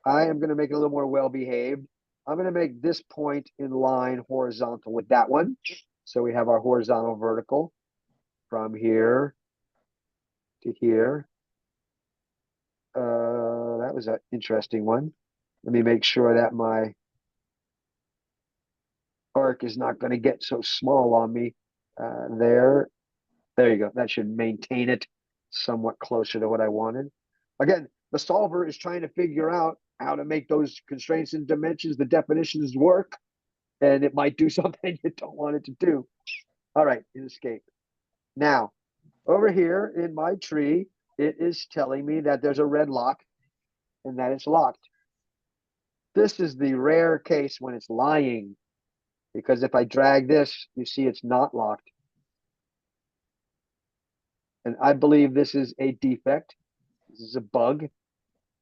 I am going to make it a little more well-behaved. I'm going to make this point in line horizontal with that one. So we have our horizontal vertical from here to here. That was an interesting one. Let me make sure that my arc is not going to get so small on me. There you go. That should maintain it somewhat closer to what I wanted. Again, the solver is trying to figure out how to make those constraints and dimensions, the definitions work, and it might do something you don't want it to do. All right, escape. Now, over here in my tree, it is telling me that there's a red lock and that it's locked. This is the rare case when it's lying, because if I drag this, you see it's not locked. And I believe this is a defect. This is a bug.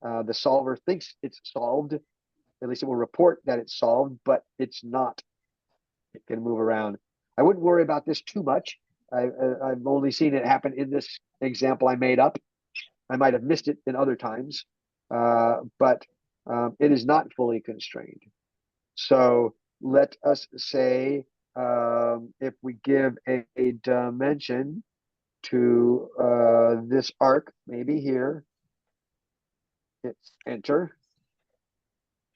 The solver thinks it's solved. At least it will report that it's solved, but it's not. It can move around. I wouldn't worry about this too much. I've only seen it happen in this example I made up. I might have missed it in other times, but it is not fully constrained. So let us say if we give a dimension to this arc, maybe here, it's enter,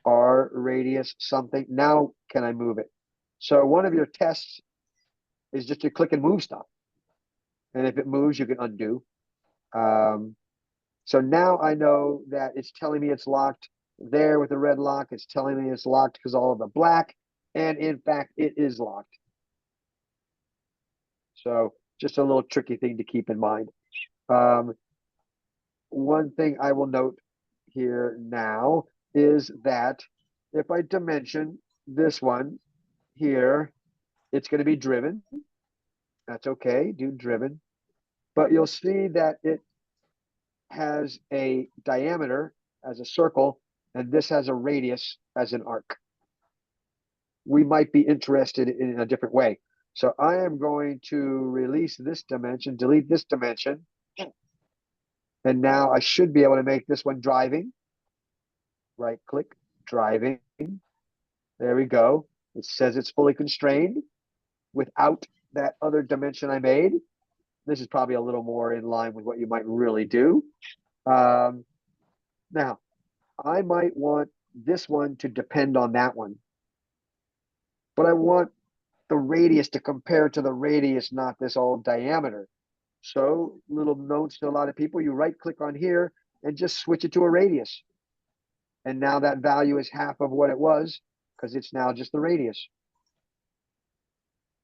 R radius something. Now can I move it? So one of your tests is just to click and move stuff. And if it moves, you can undo. So now I know that it's telling me it's locked there with the red lock. It's telling me it's locked because all of the black. And in fact, it is locked. So just a little tricky thing to keep in mind. One thing I will note here now is that if I dimension this one here, it's going to be driven. That's okay, do driven. But you'll see that it has a diameter as a circle, and this has a radius as an arc. We might be interested in a different way. So I am going to release this dimension, delete this dimension. And now I should be able to make this one driving. Right click, driving. There we go. It says it's fully constrained without that other dimension I made. This is probably a little more in line with what you might really do. Now, I might want this one to depend on that one. But I want the radius to compare to the radius, not this old diameter. So little notes to a lot of people, you right click on here and just switch it to a radius. And now that value is half of what it was because it's now just the radius.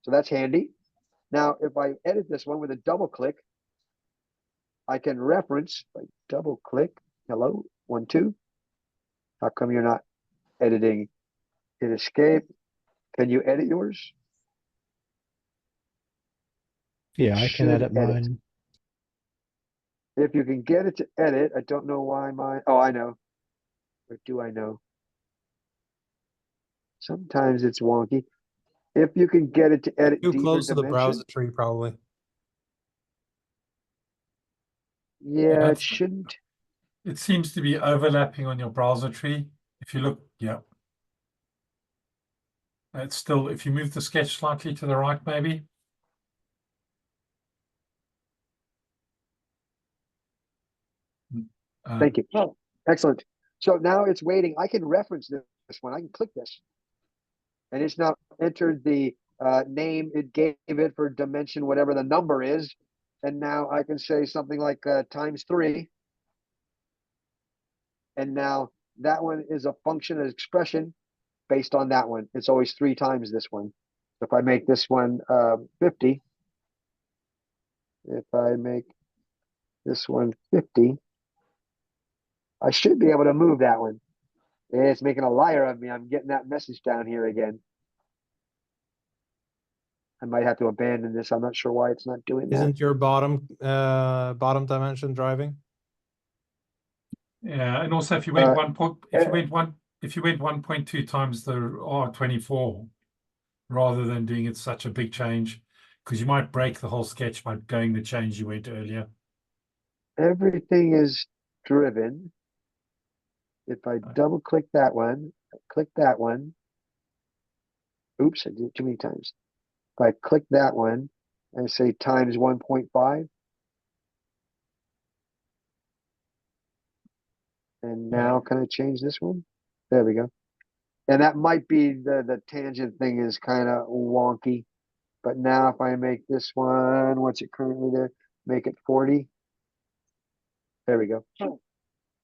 So that's handy. Now, if I edit this one with a double click, I can reference, like double click, hello, 1, 2. How come you're not editing in Escape? Can you edit yours? Yeah, I can edit mine. If you can get it to edit, I don't know why mine, oh, I know. Or do I know? Sometimes it's wonky. If you can get it to edit Too deeper close to the dimension, browser tree, probably. yeah, it shouldn't. It seems to be overlapping on your browser tree. If you look, yeah. It's still, if you move the sketch slightly to the right, maybe. Thank you. Oh, excellent. So now it's waiting. I can reference this one. I can click this. And it's now entered the name it gave it for dimension, whatever the number is. And now I can say something like ×3. And now that one is a function, an expression based on that one. It's always 3 times this one. So if I make this one 50, if I make this one 50, I should be able to move that one. It's making a liar of me. I'm getting that message down here again. I might have to abandon this. I'm not sure why it's not doing that. Isn't your bottom dimension driving? Yeah, and also if you went if you uh, went 1.2 times the R24, rather than doing it such a big change, because you might break the whole sketch by going the change you went earlier. Everything is driven. If I double click that one, click that one. Oops, I did it too many times. If I click that one and say times 1.5, and now can I change this one? There we go. And that might be the tangent thing is kind of wonky. But now if I make this one, what's it currently there? Make it 40. There we go.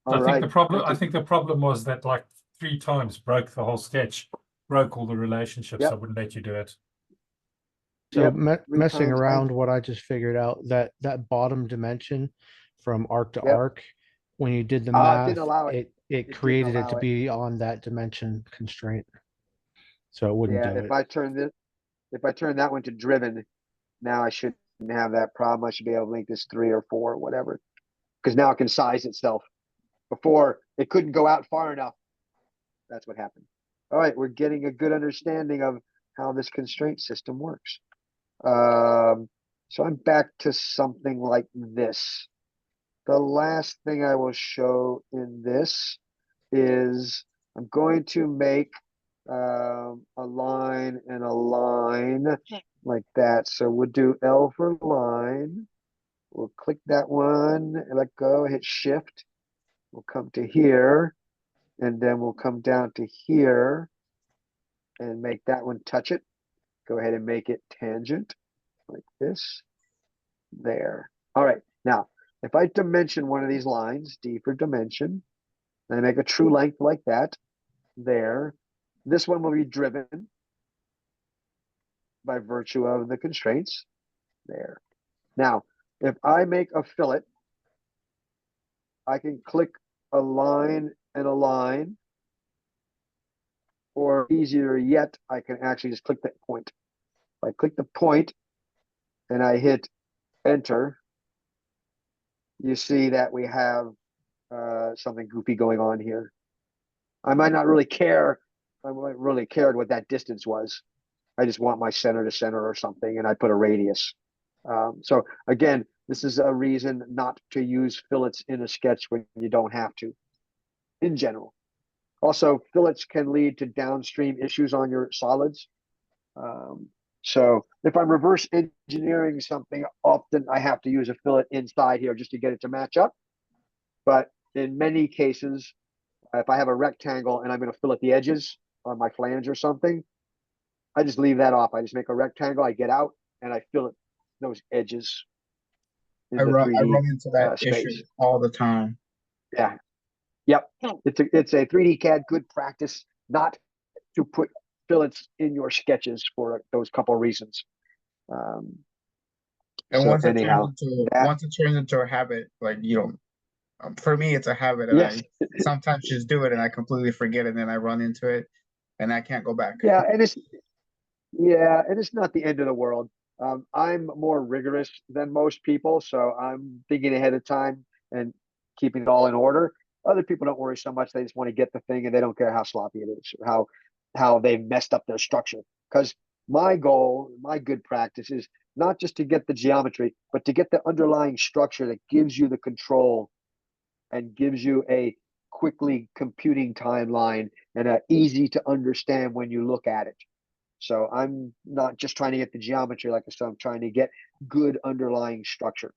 All right. I think the problem was that like 3 times broke the whole sketch, broke all the relationships. Yep. I wouldn't let you do it. So Yep, messing times. around, what I just figured out, that bottom dimension from arc to Yep. arc, when you did the It math, didn't allow it. it didn't created it allow to it. be on that dimension constraint. So it wouldn't Yeah, do if it. I turn that one to driven, now I shouldn't have that problem. I should be able to make this 3 or 4 or whatever. Because now it can size itself. Before it couldn't go out far enough. That's what happened. All right, we're getting a good understanding of how this constraint system works. So I'm back to something like this. The last thing I will show in this is I'm going to make a line and a line like that. So we'll do L for line. We'll click that one and let go, hit shift. We'll come to here, and then we'll come down to here and make that one touch it. Go ahead and make it tangent like this. There. All right. Now, if I dimension one of these lines, D for dimension, and I make a true length like that, there. This one will be driven by virtue of the constraints. There. Now, if I make a fillet, I can click a line and a line, or easier yet, I can actually just click that point. If I click the point and I hit enter, you see that we have something goofy going on here. I might not really care. I might really cared what that distance was. I just want my center to center or something, and I put a radius. So again, this is a reason not to use fillets in a sketch when you don't have to, in general. Also, fillets can lead to downstream issues on your solids. So if I'm reverse engineering something, often I have to use a fillet inside here just to get it to match up. But in many cases, if I have a rectangle and I'm going to fillet the edges on my flange or something, I just leave that off. I just make a rectangle, I get out, and I fillet those edges in I the run 3D into that space. issue all the time. Yeah. Yep. It's a 3D CAD good practice not to put fillets in your sketches for those couple of reasons. And So once it anyhow, turns into a habit, like for me, it's a habit, and yes. I sometimes just do it, and I completely forget, and then I run into it, and I can't go back. Yeah, and it's not the end of the world. I'm more rigorous than most people, so I'm thinking ahead of time and keeping it all in order. Other people don't worry so much; they just want to get the thing, and they don't care how sloppy it is or how they've messed up their structure. Because my goal, my good practice is not just to get the geometry, but to get the underlying structure that gives you the control and gives you a quickly computing timeline and easy to understand when you look at it. So I'm not just trying to get the geometry, like I said, I'm trying to get good underlying structure.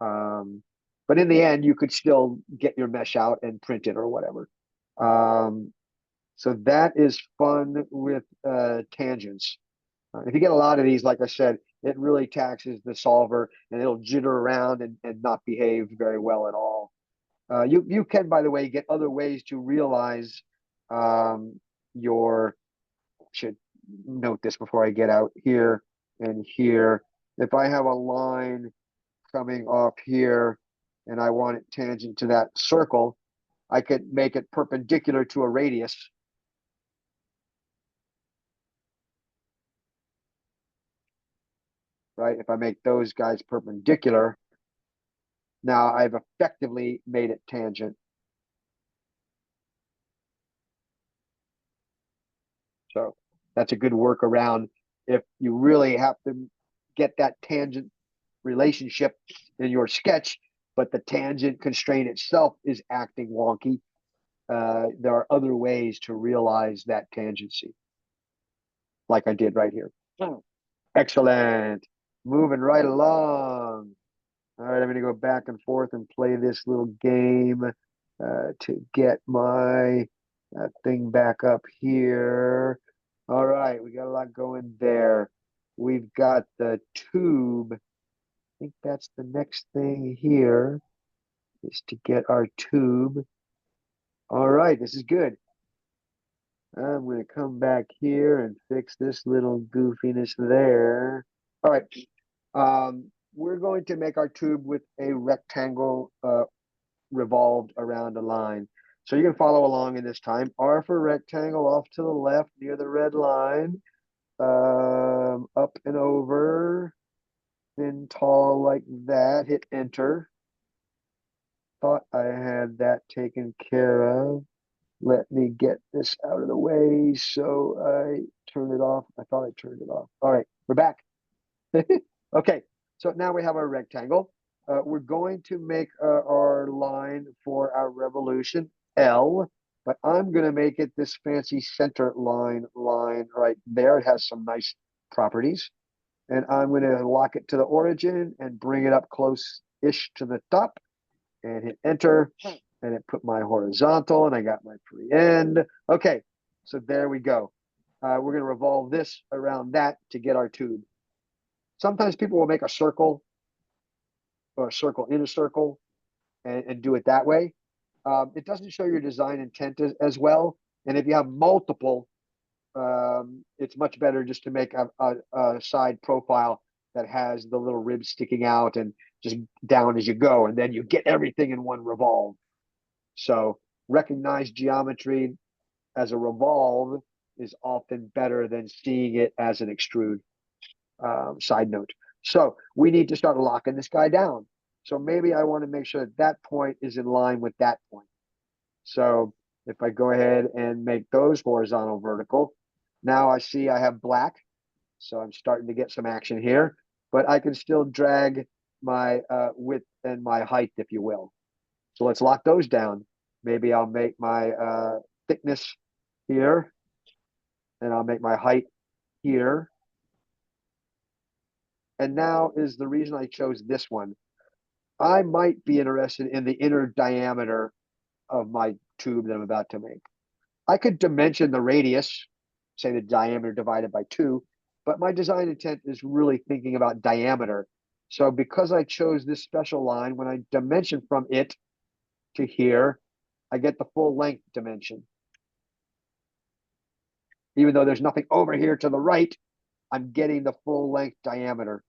But in the end, you could still get your mesh out and print it or whatever. So that is fun with tangents. If you get a lot of these, like I said, it really taxes the solver and it'll jitter around and not behave very well at all. You can, by the way, get other ways to realize your, should note this before I get out here and here. If I have a line coming off here and I want it tangent to that circle, I could make it perpendicular to a radius. Right? If I make those guys perpendicular, now I've effectively made it tangent. So that's a good workaround if you really have to get that tangent relationship in your sketch, but the tangent constraint itself is acting wonky. There are other ways to realize that tangency, like I did right here. Excellent. Moving right along. All right, I'm going to go back and forth and play this little game to get my thing back up here. All right, we got a lot going there. We've got the tube. I think that's the next thing here, is to get our tube. All right, this is good. I'm going to come back here and fix this little goofiness there. All right. We're going to make our tube with a rectangle revolved around a line. So you can follow along in this time. R for rectangle off to the left near the red line. Up and over. Thin, tall like that. Hit enter. Thought I had that taken care of. Let me get this out of the way. So I turned it off. I thought I turned it off. All right, we're back. Okay, so now we have our rectangle. We're going to make our line for our revolution L, but I'm going to make it this fancy center line right there. It has some nice properties. And I'm going to lock it to the origin and bring it up close-ish to the top and hit enter. And it put my horizontal and I got my free end. Okay, so there we go. We're going to revolve this around that to get our tube. Sometimes people will make a circle or a circle in a circle and do it that way. It doesn't show your design intent as well. And if you have multiple, it's much better just to make a side profile that has the little ribs sticking out and just down as you go. And then you get everything in one revolve. So recognize geometry as a revolve is often better than seeing it as an extrude. Side note. So we need to start locking this guy down. So maybe I want to make sure that that point is in line with that point. So if I go ahead and make those horizontal vertical, now I see I have black. So I'm starting to get some action here, but I can still drag my width and my height, if you will. So let's lock those down. Maybe I'll make my thickness here, and I'll make my height here. And now is the reason I chose this one. I might be interested in the inner diameter of my tube that I'm about to make. I could dimension the radius, say the diameter divided by 2, but my design intent is really thinking about diameter. So because I chose this special line, when I dimension from it to here, I get the full length dimension. Even though there's nothing over here to the right, I'm getting the full length diameter.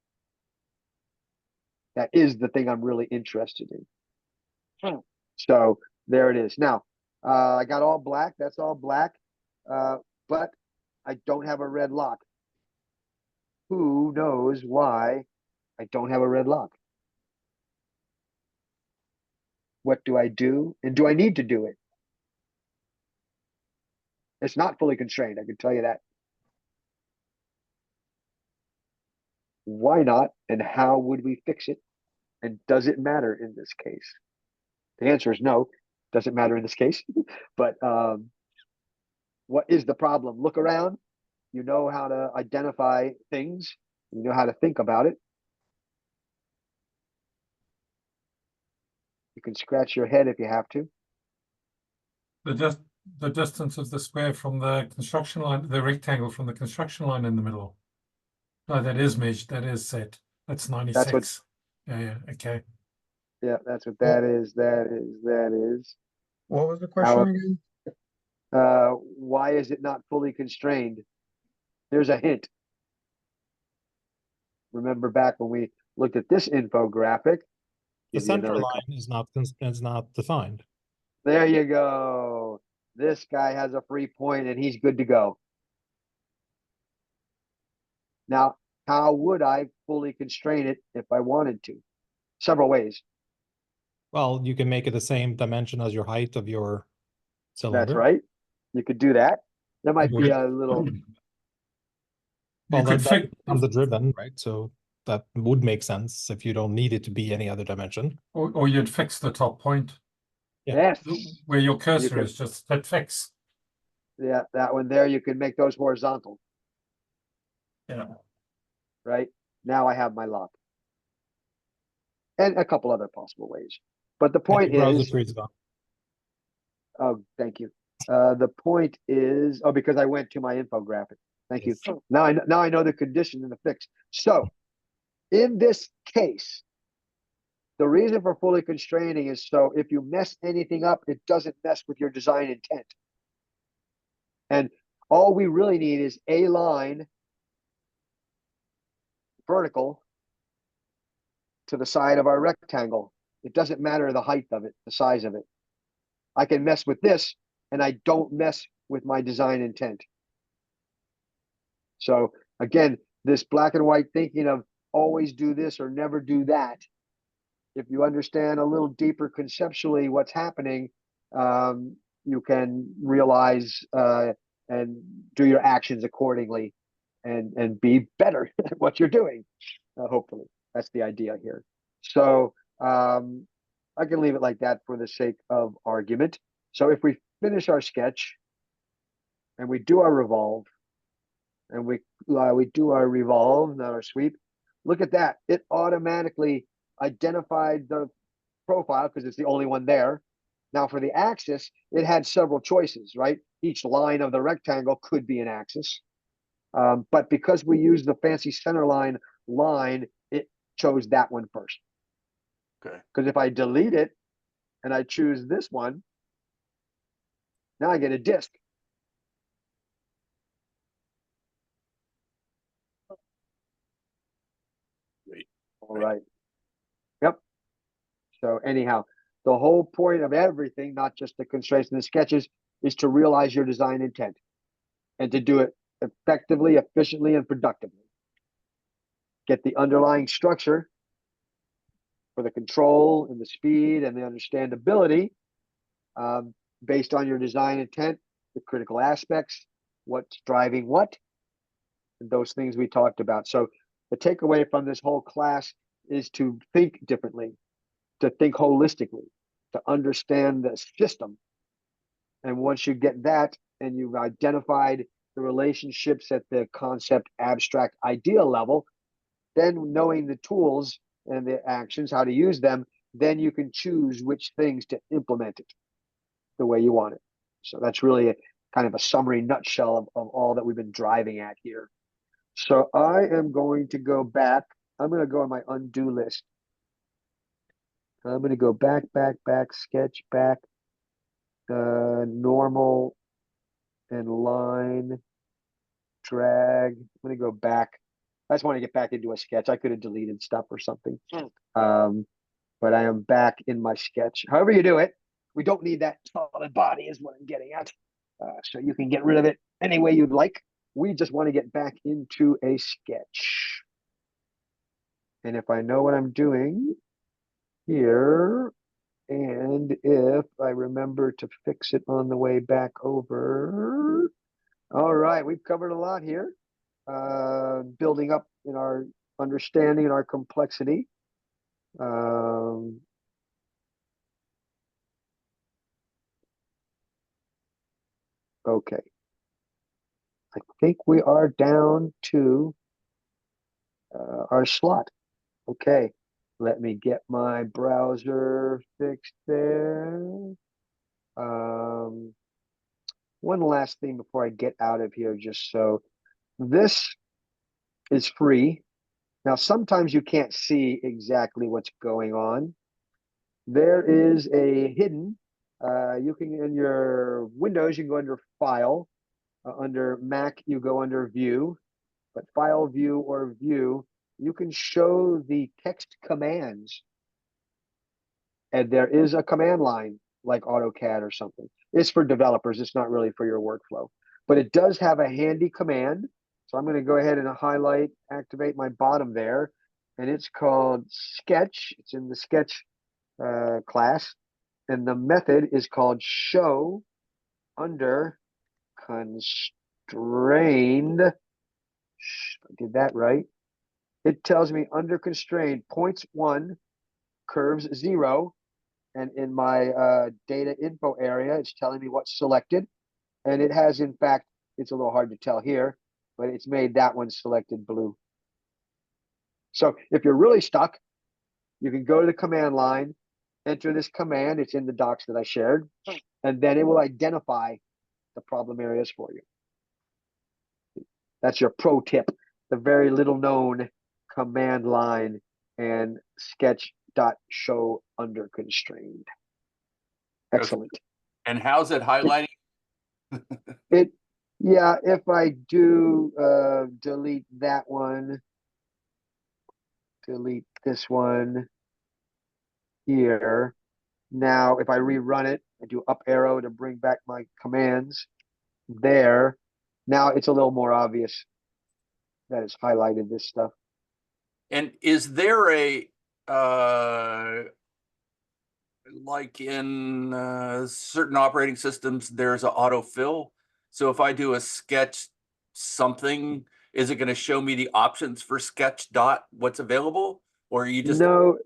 That is the thing I'm really interested in. So there it is. Now, I got all black. That's all black. But I don't have a red lock. Who knows why I don't have a red lock? What do I do? And do I need to do it? It's not fully constrained, I can tell you that. Why not? And how would we fix it? And does it matter in this case? The answer is no, doesn't matter in this case. But what is the problem? Look around. You know how to identify things. You know how to think about it. You can scratch your head if you have to. But just the distance of the square from the construction line, the rectangle from the construction line in the middle. No, that is measured, that is set. That's 96. Yeah, okay. Yeah, that's what that is. That is. What was the question again? Why is it not fully constrained? Here's a hint. Remember back when we looked at this infographic? The Give you center another line is not defined. There you go. This guy has a free point and he's good to go. Now, how would I fully constrain it if I wanted to? Several ways. Well, you can make it the same dimension as your height of your cylinder. That's right. You could do that. There might Would be it- a little, Well, You could that fix, becomes the driven, right? So that would make sense if you don't need it to be any other dimension. or you'd fix the top point Yeah. yes. where your cursor could- is, just hit fix. Yeah, that one there, you can make those horizontal, Yeah. right? Now I have my lock. And a couple other possible ways. But the point Browser is, tree is gone. oh, thank you. The point is, oh, because I went to my infographic. Thank you. Yes. Now I know the condition and the fix. So in this case, the reason for fully constraining is so if you mess anything up, it doesn't mess with your design intent. And all we really need is a line vertical to the side of our rectangle. It doesn't matter the height of it, the size of it. I can mess with this and I don't mess with my design intent. So again, this black and white thinking of always do this or never do that. If you understand a little deeper conceptually what's happening, you can realize and do your actions accordingly and be better at what you're doing. Hopefully, that's the idea here. So I can leave it like that for the sake of argument. So if we finish our sketch and we do our revolve, and we do our revolve, not our sweep, look at that. It automatically identified the profile because it's the only one there. Now for the axis, it had several choices, right? Each line of the rectangle could be an axis. But because we use the fancy center line, it chose that one first. Okay. Because if I delete it and I choose this one, now I get a disk. Great. All right. Yep. So anyhow, the whole point of everything, not just the constraints and the sketches, is to realize your design intent and to do it effectively, efficiently, and productively. Get the underlying structure for the control and the speed and the understandability based on your design intent, the critical aspects, what's driving what, and those things we talked about. So the takeaway from this whole class is to think differently, to think holistically, to understand the system. And once you get that and you've identified the relationships at the concept, abstract, idea level, then knowing the tools and the actions, how to use them, then you can choose which things to implement it the way you want it. So that's really a kind of a summary nutshell of all that we've been driving at here. So I am going to go back. I'm going to go on my undo list. I'm going to go back, sketch, back, normal and line, drag. I'm going to go back. I just want to get back into a sketch. I could have deleted stuff or something. But I am back in my sketch. However you do it, we don't need that solid body is what I'm getting at. So you can get rid of it any way you'd like. We just want to get back into a sketch. And if I know what I'm doing here, and if I remember to fix it on the way back over. All right, we've covered a lot here. Building up in our understanding and our complexity. Okay. I think we are down to our slot. Okay. Let me get my browser fixed there. one last thing before I get out of here, just so this is free. Now, sometimes you can't see exactly what's going on. There is a hidden, you can, in your Windows, you can go under File. Under Mac, you go under View, but File, View, or View, you can show the text commands. And there is a command line like AutoCAD or something. It's for developers. It's not really for your workflow, but it does have a handy command. So I'm going to go ahead and highlight, activate my bottom there, and it's called Sketch. It's in the Sketch class, and the method is called show under constrained. I did that right. It tells me under constrained points 1, curves 0. And in my data info area, it's telling me what's selected. And it has, in fact, it's a little hard to tell here, but it's made that one selected blue. So if you're really stuck, you can go to the command line, enter this command. It's in the docs that I shared, and then it will identify the problem areas for you. That's your pro tip, the very little known command line and sketch.show under constrained. Excellent. And how's it highlighting? Yeah, if I do delete that one, delete this one here. Now, if I rerun it, I do up arrow to bring back my commands there. Now it's a little more obvious that it's highlighted this stuff. And is there a like in certain operating systems, there's an autofill. So if I do a sketch something, is it going to show me the options for sketch dot what's available? Or are you just No,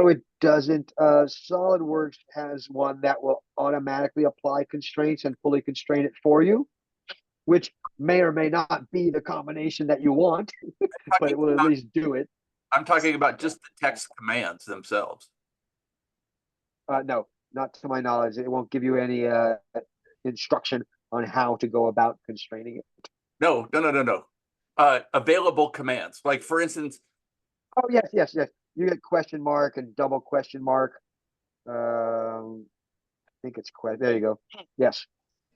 it doesn't. SolidWorks has one that will automatically apply constraints and fully constrain it for you, which may or may not be the combination that you want, but it will at least do it. I'm talking about just the text commands themselves. No, not to my knowledge. It won't give you any instruction on how to go about constraining it. No. Available commands. Like for instance. Oh, yes. You get question mark and double question mark. I think it's there you go. Yes.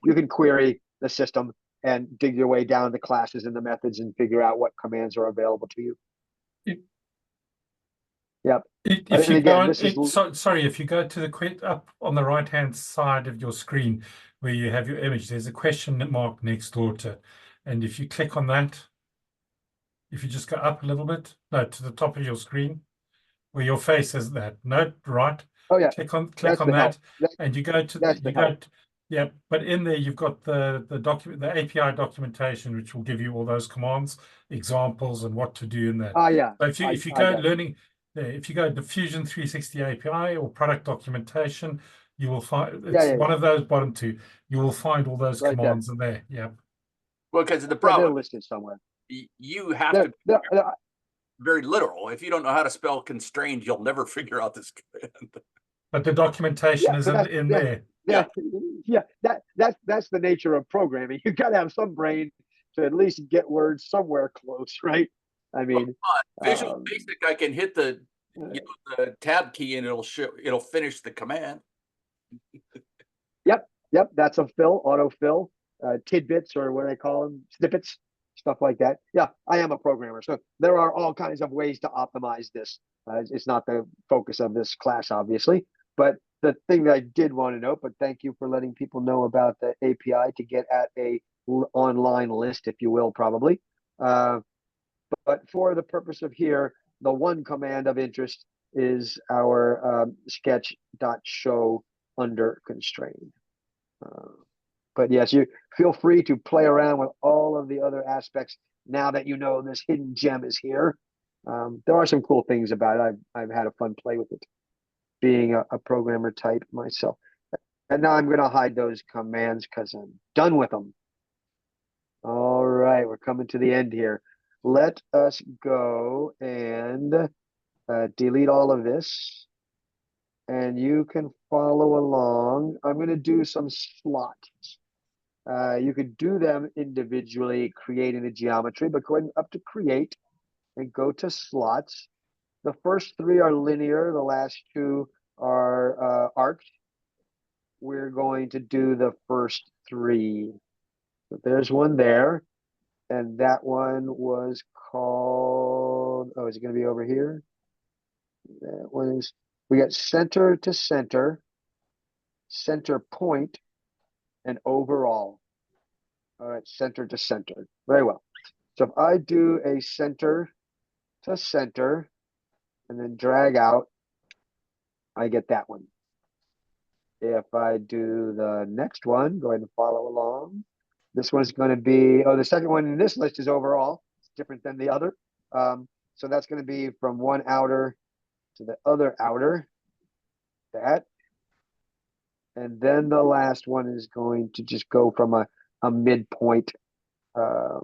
You can query the system and dig your way down the classes and the methods and figure out what commands are available to you. Yep. If you go, sorry, if you go to the up on the right-hand side of your screen where you have your image, there's a question mark next door to it. And if you click on that, if you just go up a little bit, no, to the top of your screen, where your face is that, no, right? Oh yeah. Click on that, and you go to yeah. But in there you've got the document, the API documentation, which will give you all those commands, examples, and what to do in that. Oh yeah. So if you go learning. If you go to Fusion360 API or product documentation, you will find it's one of those bottom two. You will find all those commands in there. Yeah. Well, because the problem they're listed somewhere. You have to be very literal. If you don't know how to spell constrained, you'll never figure out this command. But the documentation is in there. Yeah, that's the nature of programming. You got to have some brain to at least get words somewhere close, right? I mean, Visual Basic, I can hit the the tab key and it'll finish the command. Yep. That's a fill, autofill, tidbits, or what I call them, snippets, stuff like that. Yeah, I am a programmer, so there are all kinds of ways to optimize this. It's not the focus of this class, obviously, but the thing that I did want to know, but thank you for letting people know about the API to get at a online list, if you will, probably. But for the purpose of here, the one command of interest is our sketch.show under constrained. But yes, you feel free to play around with all of the other aspects now that you know this hidden gem is here. There are some cool things about it. I've had a fun play with it, being a programmer type myself. And now I'm going to hide those commands because I'm done with them. All right, we're coming to the end here. Let us go and delete all of this. And you can follow along. I'm going to do some slots. You could do them individually, creating a geometry, but go ahead and up to create and go to slots. The first three are linear. The last two are arcs. We're going to do the first three. So there's one there. And that one was called, oh, is it going to be over here? That one is, we got center to center, center point, and overall. All right, center to center. Very well. So if I do a center to center and then drag out, I get that one. If I do the next one, go ahead and follow along. This one's going to be, oh, the second one in this list is overall. It's different than the other. So that's going to be from one outer to the other outer. That. And then the last one is going to just go from a midpoint. I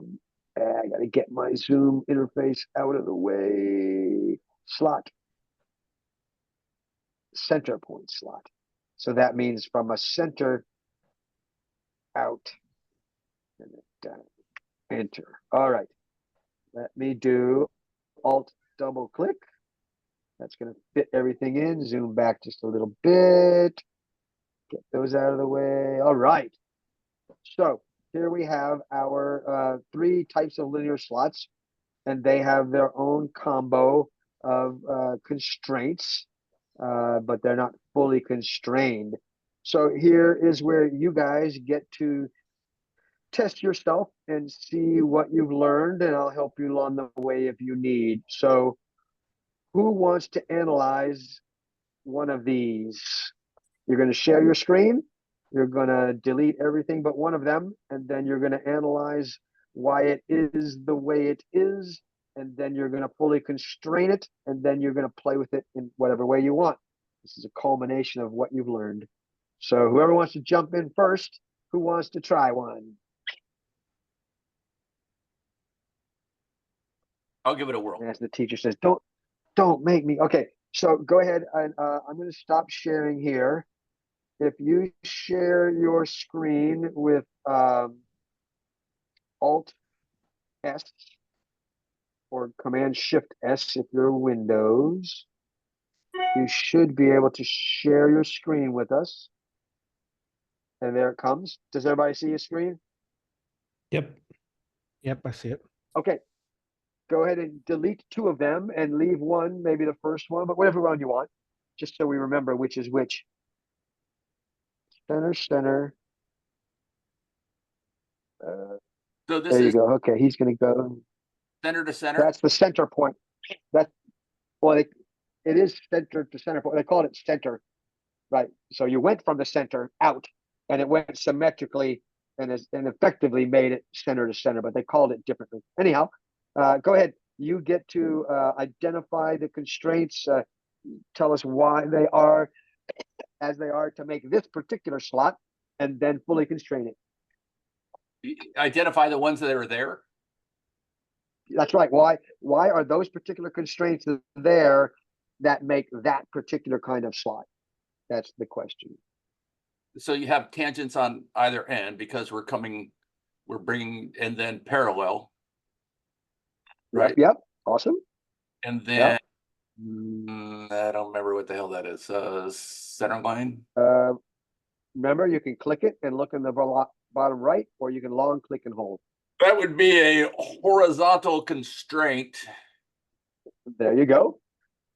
got to get my Zoom interface out of the way. Slot. Center point slot. So that means from a center out. And then down. Enter. All right. Let me do Alt double click. That's going to fit everything in. Zoom back just a little bit. Get those out of the way. All right. So here we have our three types of linear slots, and they have their own combo of constraints, but they're not fully constrained. So here is where you guys get to test yourself and see what you've learned, and I'll help you along the way if you need. So who wants to analyze one of these? You're going to share your screen. You're going to delete everything but one of them, and then you're going to analyze why it is the way it is, and then you're going to fully constrain it, and then you're going to play with it in whatever way you want. This is a culmination of what you've learned. So whoever wants to jump in first, who wants to try one? I'll give it a whirl. As the teacher says, don't make me. Okay, so go ahead, and I'm going to stop sharing here. If you share your screen with Alt S or Command Shift S if you're Windows, you should be able to share your screen with us. And there it comes. Does everybody see your screen? Yep. Yep, I see it. Okay. Go ahead and delete two of them and leave one, maybe the first one, but whatever one you want, just so we remember which is which. Center. So this There you is go. Okay, he's going to go. center to center. That's the center point. That's, well, it is center to center point. They call it center, right? So you went from the center out, and it went symmetrically and effectively made it center to center, but they called it differently. Anyhow, go ahead. You get to identify the constraints. Tell us why they are as they are to make this particular slot, and then fully constrain it. Identify the ones that are there. That's right. Why are those particular constraints there that make that particular kind of slot? That's the question. So you have tangents on either end because we're bringing, and then parallel. Right. Yep. Awesome. And then I don't remember what the hell that is. Center line. Remember, you can click it and look in the bottom right, or you can long click and hold. That would be a horizontal constraint. There you go.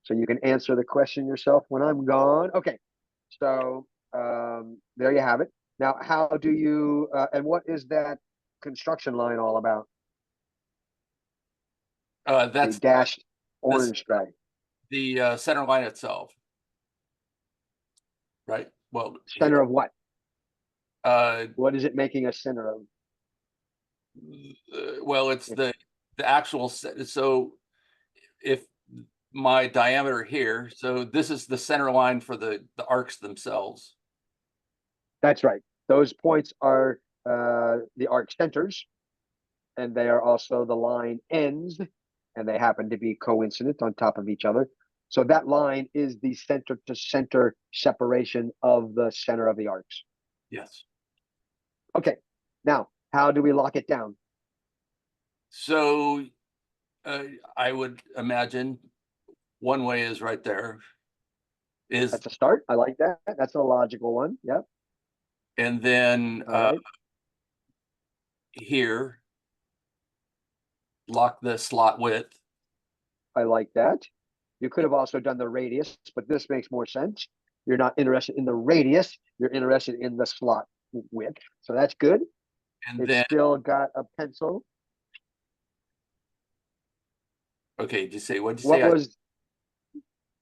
So you can answer the question yourself when I'm gone. Okay. So there you have it. Now, how do you, and what is that construction line all about? That's the dashed orange stripe. The center line itself. Right. Well, center of what? What is it making a center of? Well, it's the actual set. So if my diameter here, so this is the center line for the arcs themselves. That's right. Those points are the arc centers, and they are also the line ends, and they happen to be coincident on top of each other. So that line is the center to center separation of the center of the arcs. Yes. Okay. Now, how do we lock it down? So I would imagine one way is right there. That's a start. I like that. That's a logical one. Yep. And then All right. here, lock the slot width. I like that. You could have also done the radius, but this makes more sense. You're not interested in the radius. You're interested in the slot width. So that's good. And It's then, still got a pencil. okay, just say, what'd you What say? was,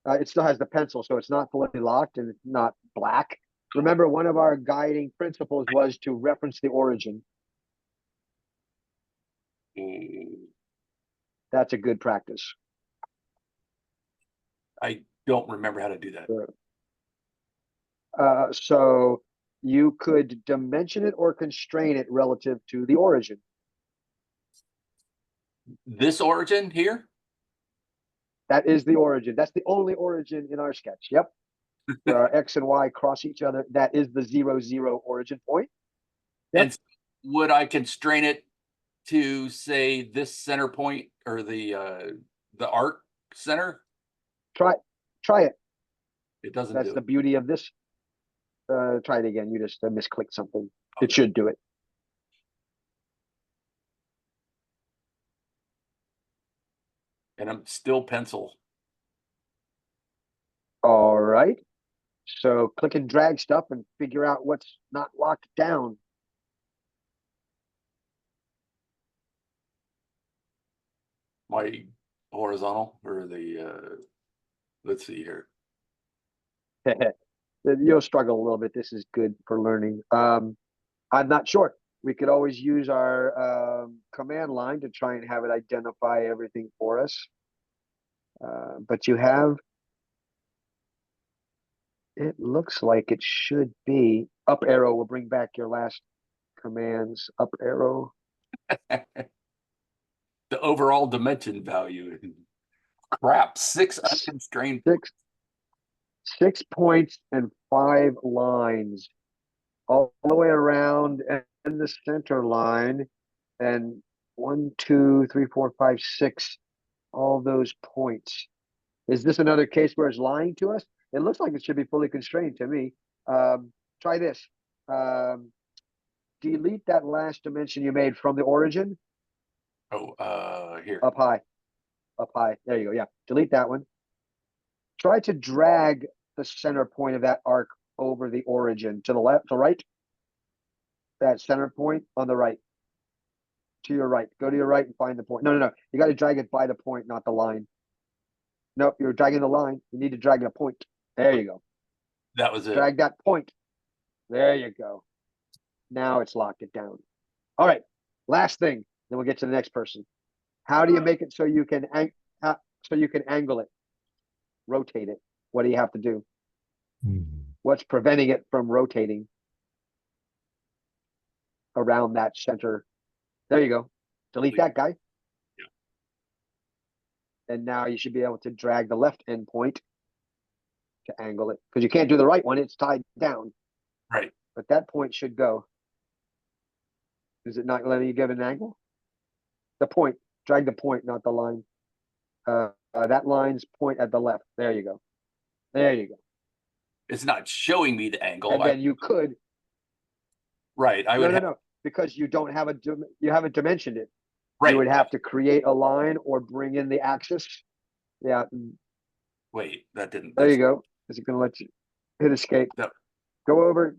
it still has the pencil, so it's not fully locked and it's not black. Remember, one of our guiding principles was to reference the origin. That's a good practice. I don't remember how to do that. So you could dimension it or constrain it relative to the origin. This origin here? That is the origin. That's the only origin in our sketch. Yep. Where our X and Y cross each other. That is the 0, 0 origin point. Yep. And would I constrain it to say this center point or the arc center? Try it. It doesn't That's do the it. beauty of this. Try it again. You just misclicked something. Okay. It should do it. And I'm still pencil. All right. So click and drag stuff and figure out what's not locked down. My horizontal or the let's see here. You'll struggle a little bit. This is good for learning. I'm not sure. We could always use our command line to try and have it identify everything for us. But you have, it looks like it should be up arrow will bring back your last commands. Up arrow. The overall dimension value. Crap, 6 unconstrained. 6 points and 5 lines all the way around and the center line, and 1, 2, 3, 4, 5, 6, all those points. Is this another case where it's lying to us? It looks like it should be fully constrained to me. Try this. Delete that last dimension you made from the origin. Oh, here. Up high. Up high. There you go. Yeah. Delete that one. Try to drag the center point of that arc over the origin to the left, to right. That center point on the right. To your right. Go to your right and find the point. No. You got to drag it by the point, not the line. Nope, you're dragging the line. You need to drag the point. There you go. That was it. Drag that point. There you go. Now it's locked it down. All right. Last thing. Then we'll get to the next person. How do you make it so you can angle it, rotate it? What do you have to do? What's preventing it from rotating around that center? There you go. Delete that guy. Yeah. And now you should be able to drag the left end point to angle it, because you can't do the right one. It's tied down. Right. But that point should go. Is it not letting you give an angle? The point. Drag the point, not the line. That line's point at the left. There you go. There you go. It's not showing me the angle. And then you could. Right. I would No. Because you don't have you haven't dimensioned it. Right. You would have to create a line or bring in the axis. Yeah. Wait, that didn't. There you go. Is it going to let you hit escape? No. Go over,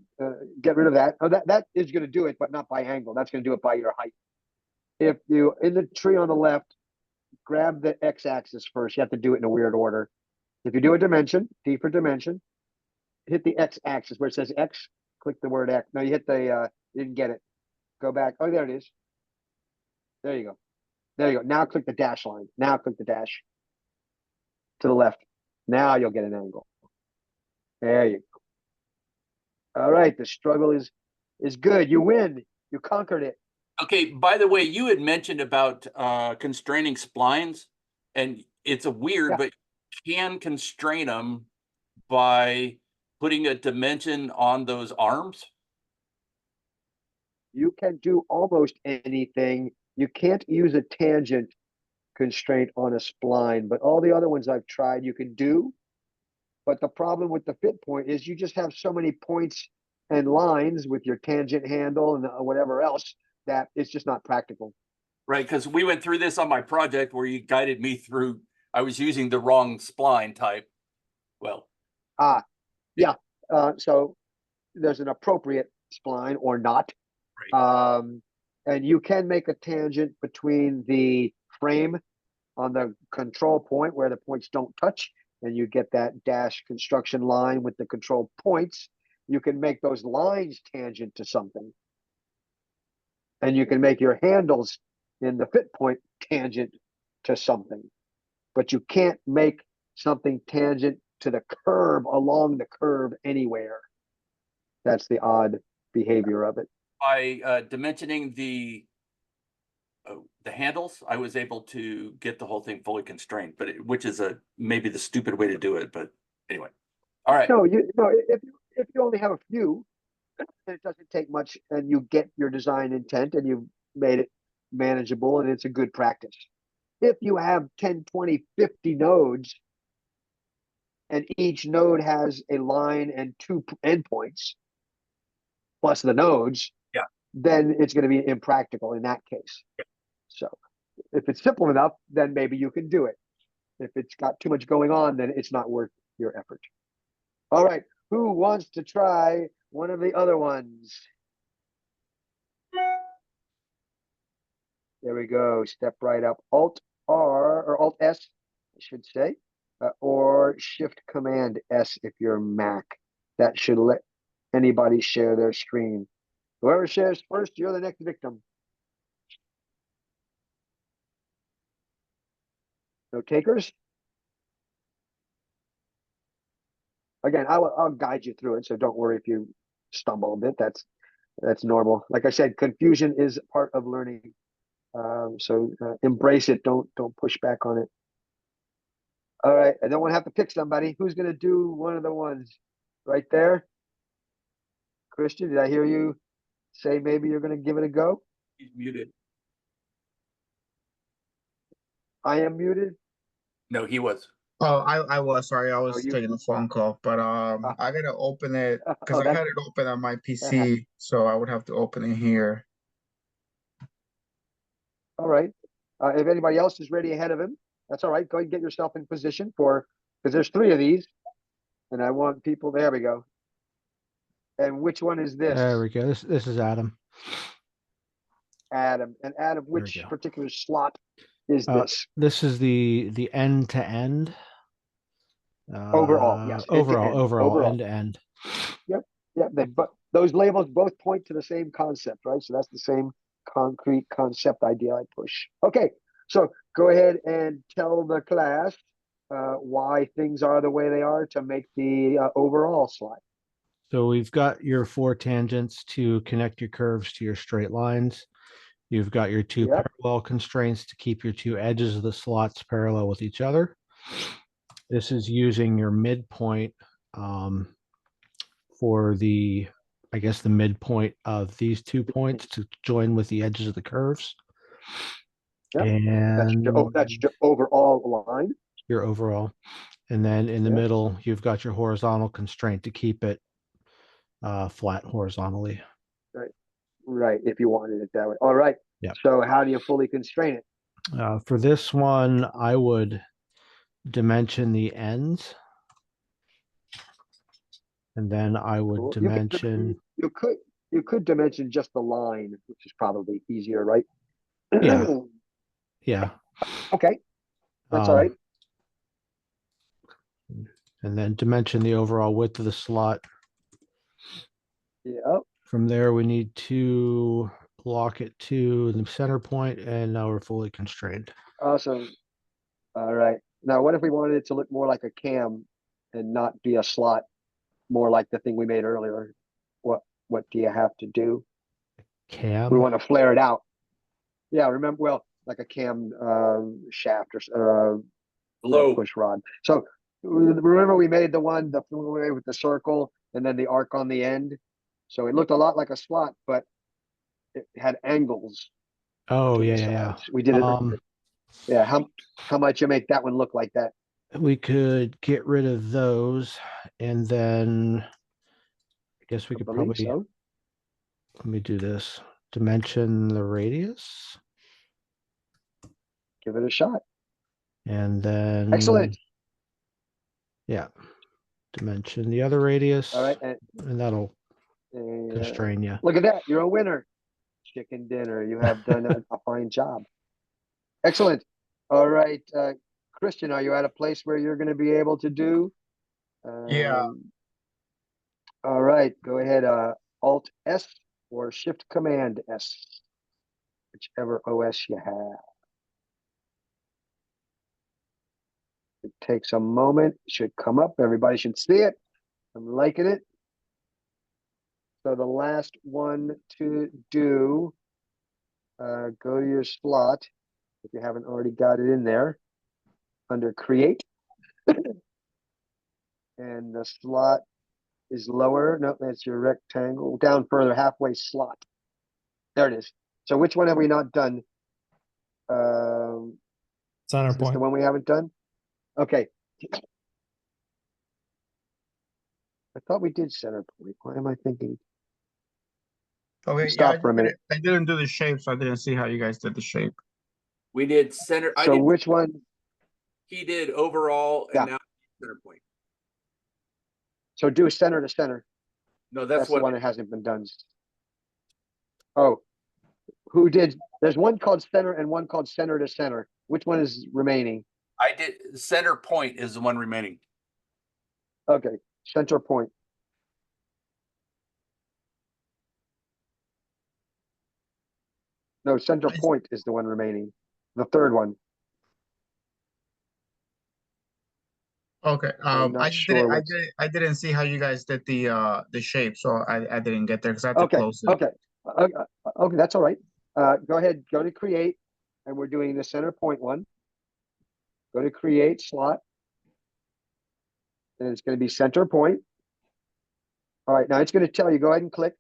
get rid of that. Oh, that is going to do it, but not by angle. That's going to do it by your height. If you, in the tree on the left, grab the x-axis first. You have to do it in a weird order. If you do a dimension, D for dimension, hit the x-axis where it says X, click the word X. No, you hit the, you didn't get it. Go back. Oh, there it is. There you go. There you go. Now click the dash line. Now click the dash to the left. Now you'll get an angle. There you go. All right. The struggle is good. You win. You conquered it. Okay. By the way, you had mentioned about constraining splines, and it's a weird, but you can constrain them by putting a dimension on those arms. you can do almost anything. You can't use a tangent constraint on a spline, but all the other ones I've tried, you can do. But the problem with the fit point is you just have so many points and lines with your tangent handle and whatever else that it's just not practical. Right, because we went through this on my project where you guided me through, I was using the wrong spline type. Well, So there's an appropriate spline or not. Right. And you can make a tangent between the frame on the control point where the points don't touch, and you get that dash construction line with the control points. You can make those lines tangent to something. And you can make your handles in the fit point tangent to something. But you can't make something tangent to the curve along the curve anywhere. That's the odd behavior of it. by dimensioning the handles, I was able to get the whole thing fully constrained, but which is maybe the stupid way to do it. But anyway, all right. No, if you only have a few, it doesn't take much, and you get your design intent, and you've made it manageable, and it's a good practice. If you have 10, 20, 50 nodes, and each node has a line and 2 endpoints, plus the nodes, yeah, then it's going to be impractical in that case. Yeah. So if it's simple enough, then maybe you can do it. If it's got too much going on, then it's not worth your effort. All right, who wants to try one of the other ones? There we go. Step right up. Alt R or Alt S, I should say, or Shift Command S if you're Mac. That should let anybody share their screen. Whoever shares first, you're the next victim. No takers? Again, I'll guide you through it, so don't worry if you stumble a bit. That's normal. Like I said, confusion is part of learning. So embrace it. Don't push back on it. All right, I don't want to have to pick somebody. Who's going to do one of the ones right there? Christian, did I hear you say maybe you're going to give it a go? He's muted. I am muted. No, he was. Oh, I was sorry, I was you- taking a phone call, but I gotta open it because I that's- had it open on my PC, so I would have to open it here. All right. If anybody else is ready ahead of him, that's all right. Go ahead and get yourself in position because there's 3 of these, and I want people. There we go. And which one is this? There we go. This is Adam. Adam. And Adam, we which go. particular slot is this? This is the end to end. Overall, yes. Overall, end to end. Yep. But those labels both point to the same concept, right? So that's the same concrete concept idea I push. Okay, so go ahead and tell the class why things are the way they are to make the overall slide. So we've got your 4 tangents to connect your curves to your straight lines. You've got your 2 Yep. parallel constraints to keep your 2 edges of the slots parallel with each other. This is using your midpoint for the midpoint of these 2 points to join with the edges of the curves. Yep. And That's your overall line. Your overall. And then in the Yep. middle, you've got your horizontal constraint to keep it flat horizontally. Right, if you wanted it that way. All right. Yeah. So how do you fully constrain it? For this one, I would dimension the ends. And then I would Well, dimension. You could dimension just the line, which is probably easier, right? Yeah. Yeah. Okay. That's all right. And then dimension the overall width of the slot. Yeah. From there, we need to lock it to the center point, and now we're fully constrained. Awesome. All right. Now, what if we wanted it to look more like a cam and not be a slot, more like the thing we made earlier? What do you have to do? Cam? We want to flare it out. Yeah, remember, well, like a cam shaft or Hello. push rod. So remember we made the one with the circle and then the arc on the end. So it looked a lot like a slot, but it had angles. Oh, to the yeah, yeah, yeah. sides. We did it. Yeah, how might you make that one look like that? We could get rid of those, and then I guess we I could believe probably, so. let me do this. Dimension the radius, Give it a shot. and then Excellent. yeah, dimension the other radius, All right, and that'll and, constrain you. look at that. You're a winner. Chicken dinner. You have done a fine job. Excellent. All right, Christian, are you at a place where you're going to be able to do? Yeah. All right, go ahead. Alt S or Shift Command S, whichever OS you have. It takes a moment. It should come up. Everybody should see it. I'm liking it. So the last one to do, go to your slot if you haven't already got it in there under Create. And the slot is lower. No, that's your rectangle. Down further, halfway slot. There it is. So which one have we not done? Center Is this the point. one we haven't done? Okay. I thought we did center point. Why am I thinking? Okay, Stop for a minute. I didn't do the shape, so I didn't see how you guys did the shape. We did center. I So did. which one? He did overall, and Yeah. now center point. So do center to center. No, That's that's the what. one that hasn't been done. Oh, who did? There's one called center and one called center to center. Which one is remaining? I did. Center point is the one remaining. Okay, center point. No, center point is the one remaining. The third one. Okay, I'm not I just sure didn't, I didn't see how you guys did the shape, so I didn't get there because I had to Okay, close it. okay, okay, that's all right. Go ahead, go to create, and we're doing the center point one. Go to create slot, and it's going to be center point. All right, now it's going to tell you, go ahead and click.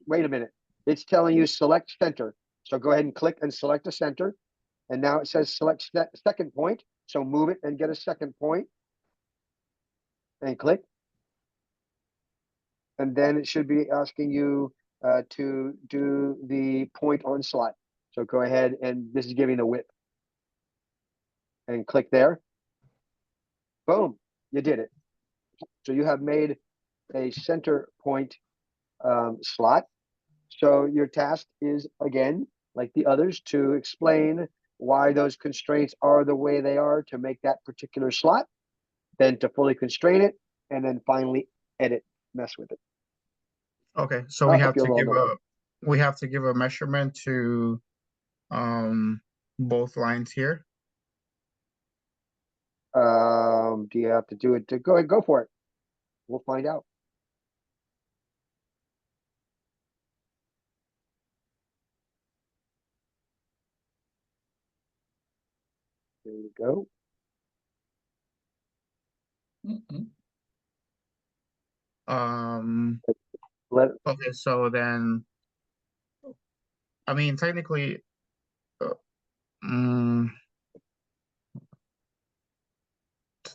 Wait a minute, it's telling you select center. So go ahead and click and select a center. And now it says select second point. So move it and get a second point. And click. And then it should be asking you to do the point on slot. So go ahead, and this is giving the width. And click there. Boom, you did it. So you have made a center point slot. So your task is, again, like the others, to explain why those constraints are the way they are to make that particular slot, then to fully constrain it, and then finally edit, mess with it. Okay, so I we hope have to you're all give a measurement to both lines here. Do you have to do it? Go ahead, go for it. We'll find out. There you go. Okay, so then, I mean, technically, it's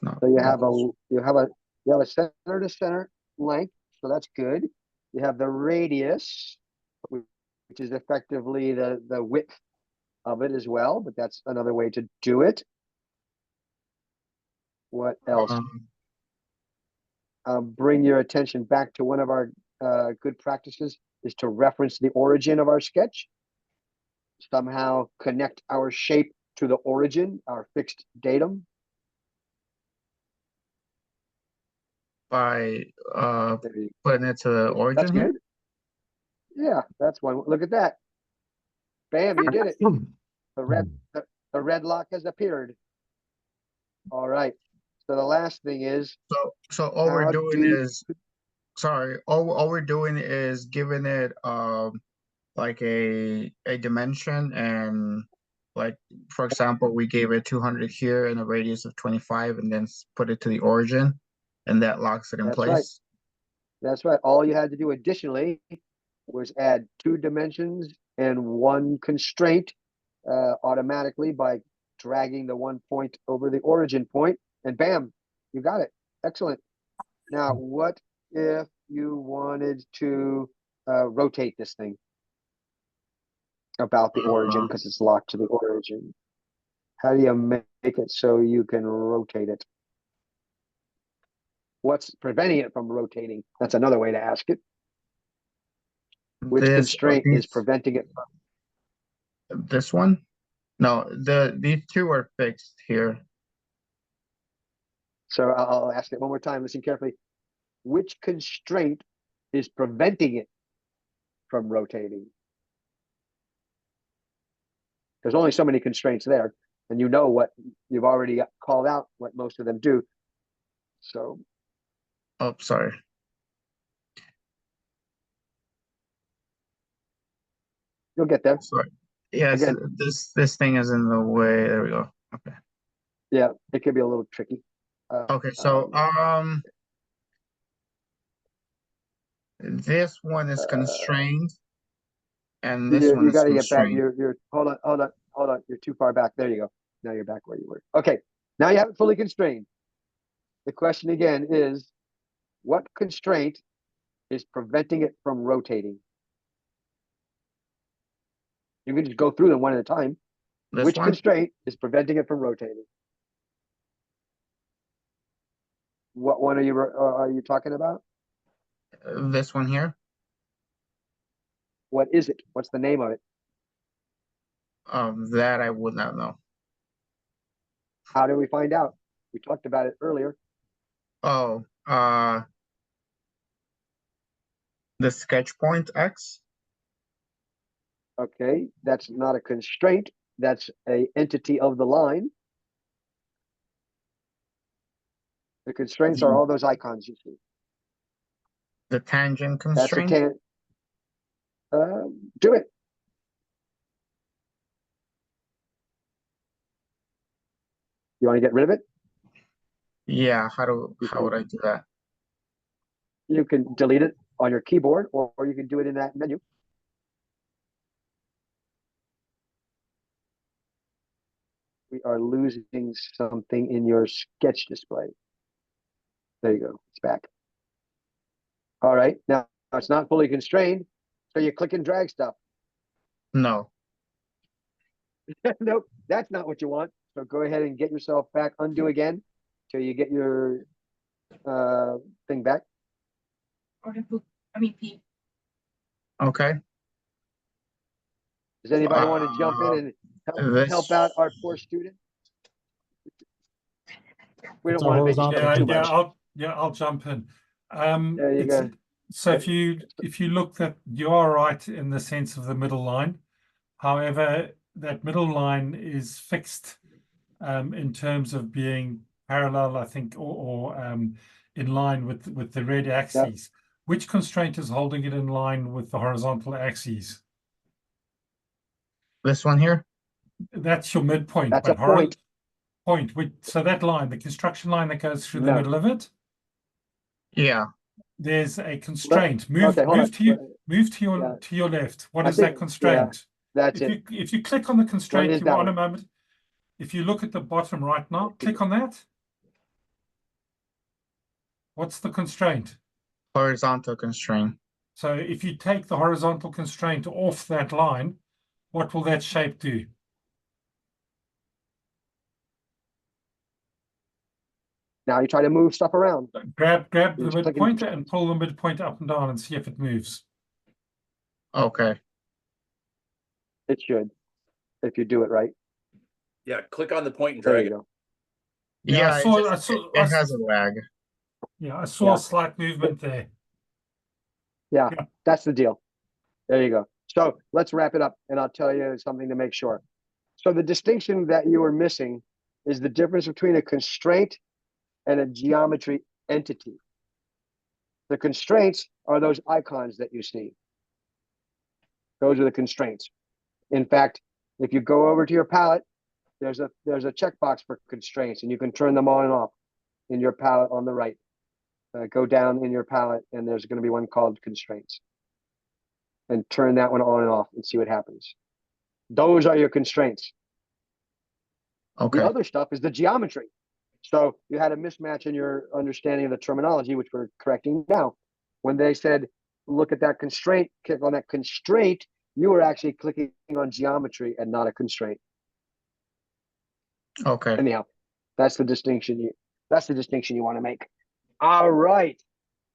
not. So you have a center to center length, so that's good. You have the radius, which is effectively the width of it as well, but that's another way to do it. What else? Bring your attention back to one of our good practices is to reference the origin of our sketch. Somehow connect our shape to the origin, our fixed datum. By putting it to the origin That's here. good. Yeah, that's one. Look at that. Bam, you did it. The red lock has appeared. All right. So the last thing is, So all we're doing is, sorry, all we're doing is giving it like a dimension, and like, for example, we gave it 200 here and a radius of 25, and then put it to the origin, and that locks it in place. Right. That's right. All you had to do additionally was add 2 dimensions and one constraint automatically by dragging the 1 point over the origin point, and bam, you got it. Excellent. Now, what if you wanted to rotate this thing about the origin because it's locked to the origin? How do you make it so you can rotate it? What's preventing it from rotating? That's another way to ask it. Which constraint is preventing it from? This one? No, these two are fixed here. So I'll ask it one more time. Listen carefully. Which constraint is preventing it from rotating? There's only so many constraints there, and you know what you've already called out what most of them do. So, Oh, sorry. you'll get there. Sorry. Yes, Again. this thing is in the way. There we go. Okay. Yeah, it could be a little tricky. Okay, so this one is constrained, and this one you is got to get back. constrained. You're hold on. You're too far back. There you go. Now you're back where you were. Okay, now you have it fully constrained. The question again is, what constraint is preventing it from rotating? You can just go through them one at a time. This Which one? constraint is preventing it from rotating? What one are you talking about? This one here? What is it? What's the name of it? That I would not know. How do we find out? We talked about it earlier. Oh, the sketch point X? Okay, that's not a constraint. That's a entity of the line. The constraints are all those icons you see. The tangent That's a constraint? do it. You want to get rid of it? Yeah, how would I do that? You can delete it on your keyboard, or you can do it in that menu. We are losing something in your sketch display. There you go. It's back. All right. Now it's not fully constrained, so you click and drag stuff. No. Nope, that's not what you want. So go ahead and get yourself back. Undo again till you get your thing back. Okay. Does anybody want to jump in and help out our poor student? We don't want to make you horizontal. too much. I'll jump in. There you go. So if you look that you are right in the sense of the middle line. However, that middle line is fixed in terms of being parallel, I think, or in line with the red axis. Yep. Which constraint is holding it in line with the horizontal axes? This one here? That's your midpoint. That's a point. So that line, the construction line that goes through the middle of it? Yeah. There's a constraint. Move to your left. What is that constraint? Yeah, that's it. If you click on the constraint, you want a moment. If you look at the bottom right now, click on that. What's the constraint? Horizontal constraint. So if you take the horizontal constraint off that line, what will that shape do? Now you try to move stuff around. Grab the midpoint and pull the midpoint up and down and see if it moves. Okay. It should, if you do it right. Yeah, click on the point and drag it. Yeah, it has a lag. Yeah, I saw a slight movement there. Yeah, that's the deal. There you go. So let's wrap it up, and I'll tell you something to make sure. So the distinction that you were missing is the difference between a constraint and a geometry entity. The constraints are those icons that you see. Those are the constraints. In fact, if you go over to your palette, there's a checkbox for constraints, and you can turn them on and off in your palette on the right. Go down in your palette, and there's going to be one called constraints. and turn that one on and off and see what happens. Those are your constraints. Okay. The other stuff is the geometry. So you had a mismatch in your understanding of the terminology, which we're correcting now. When they said, look at that constraint, click on that constraint, you were actually clicking on geometry and not a constraint. Okay. Anyhow, that's the distinction you want to make. All right.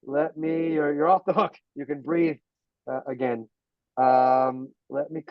You're off the hook. You can breathe again. Let me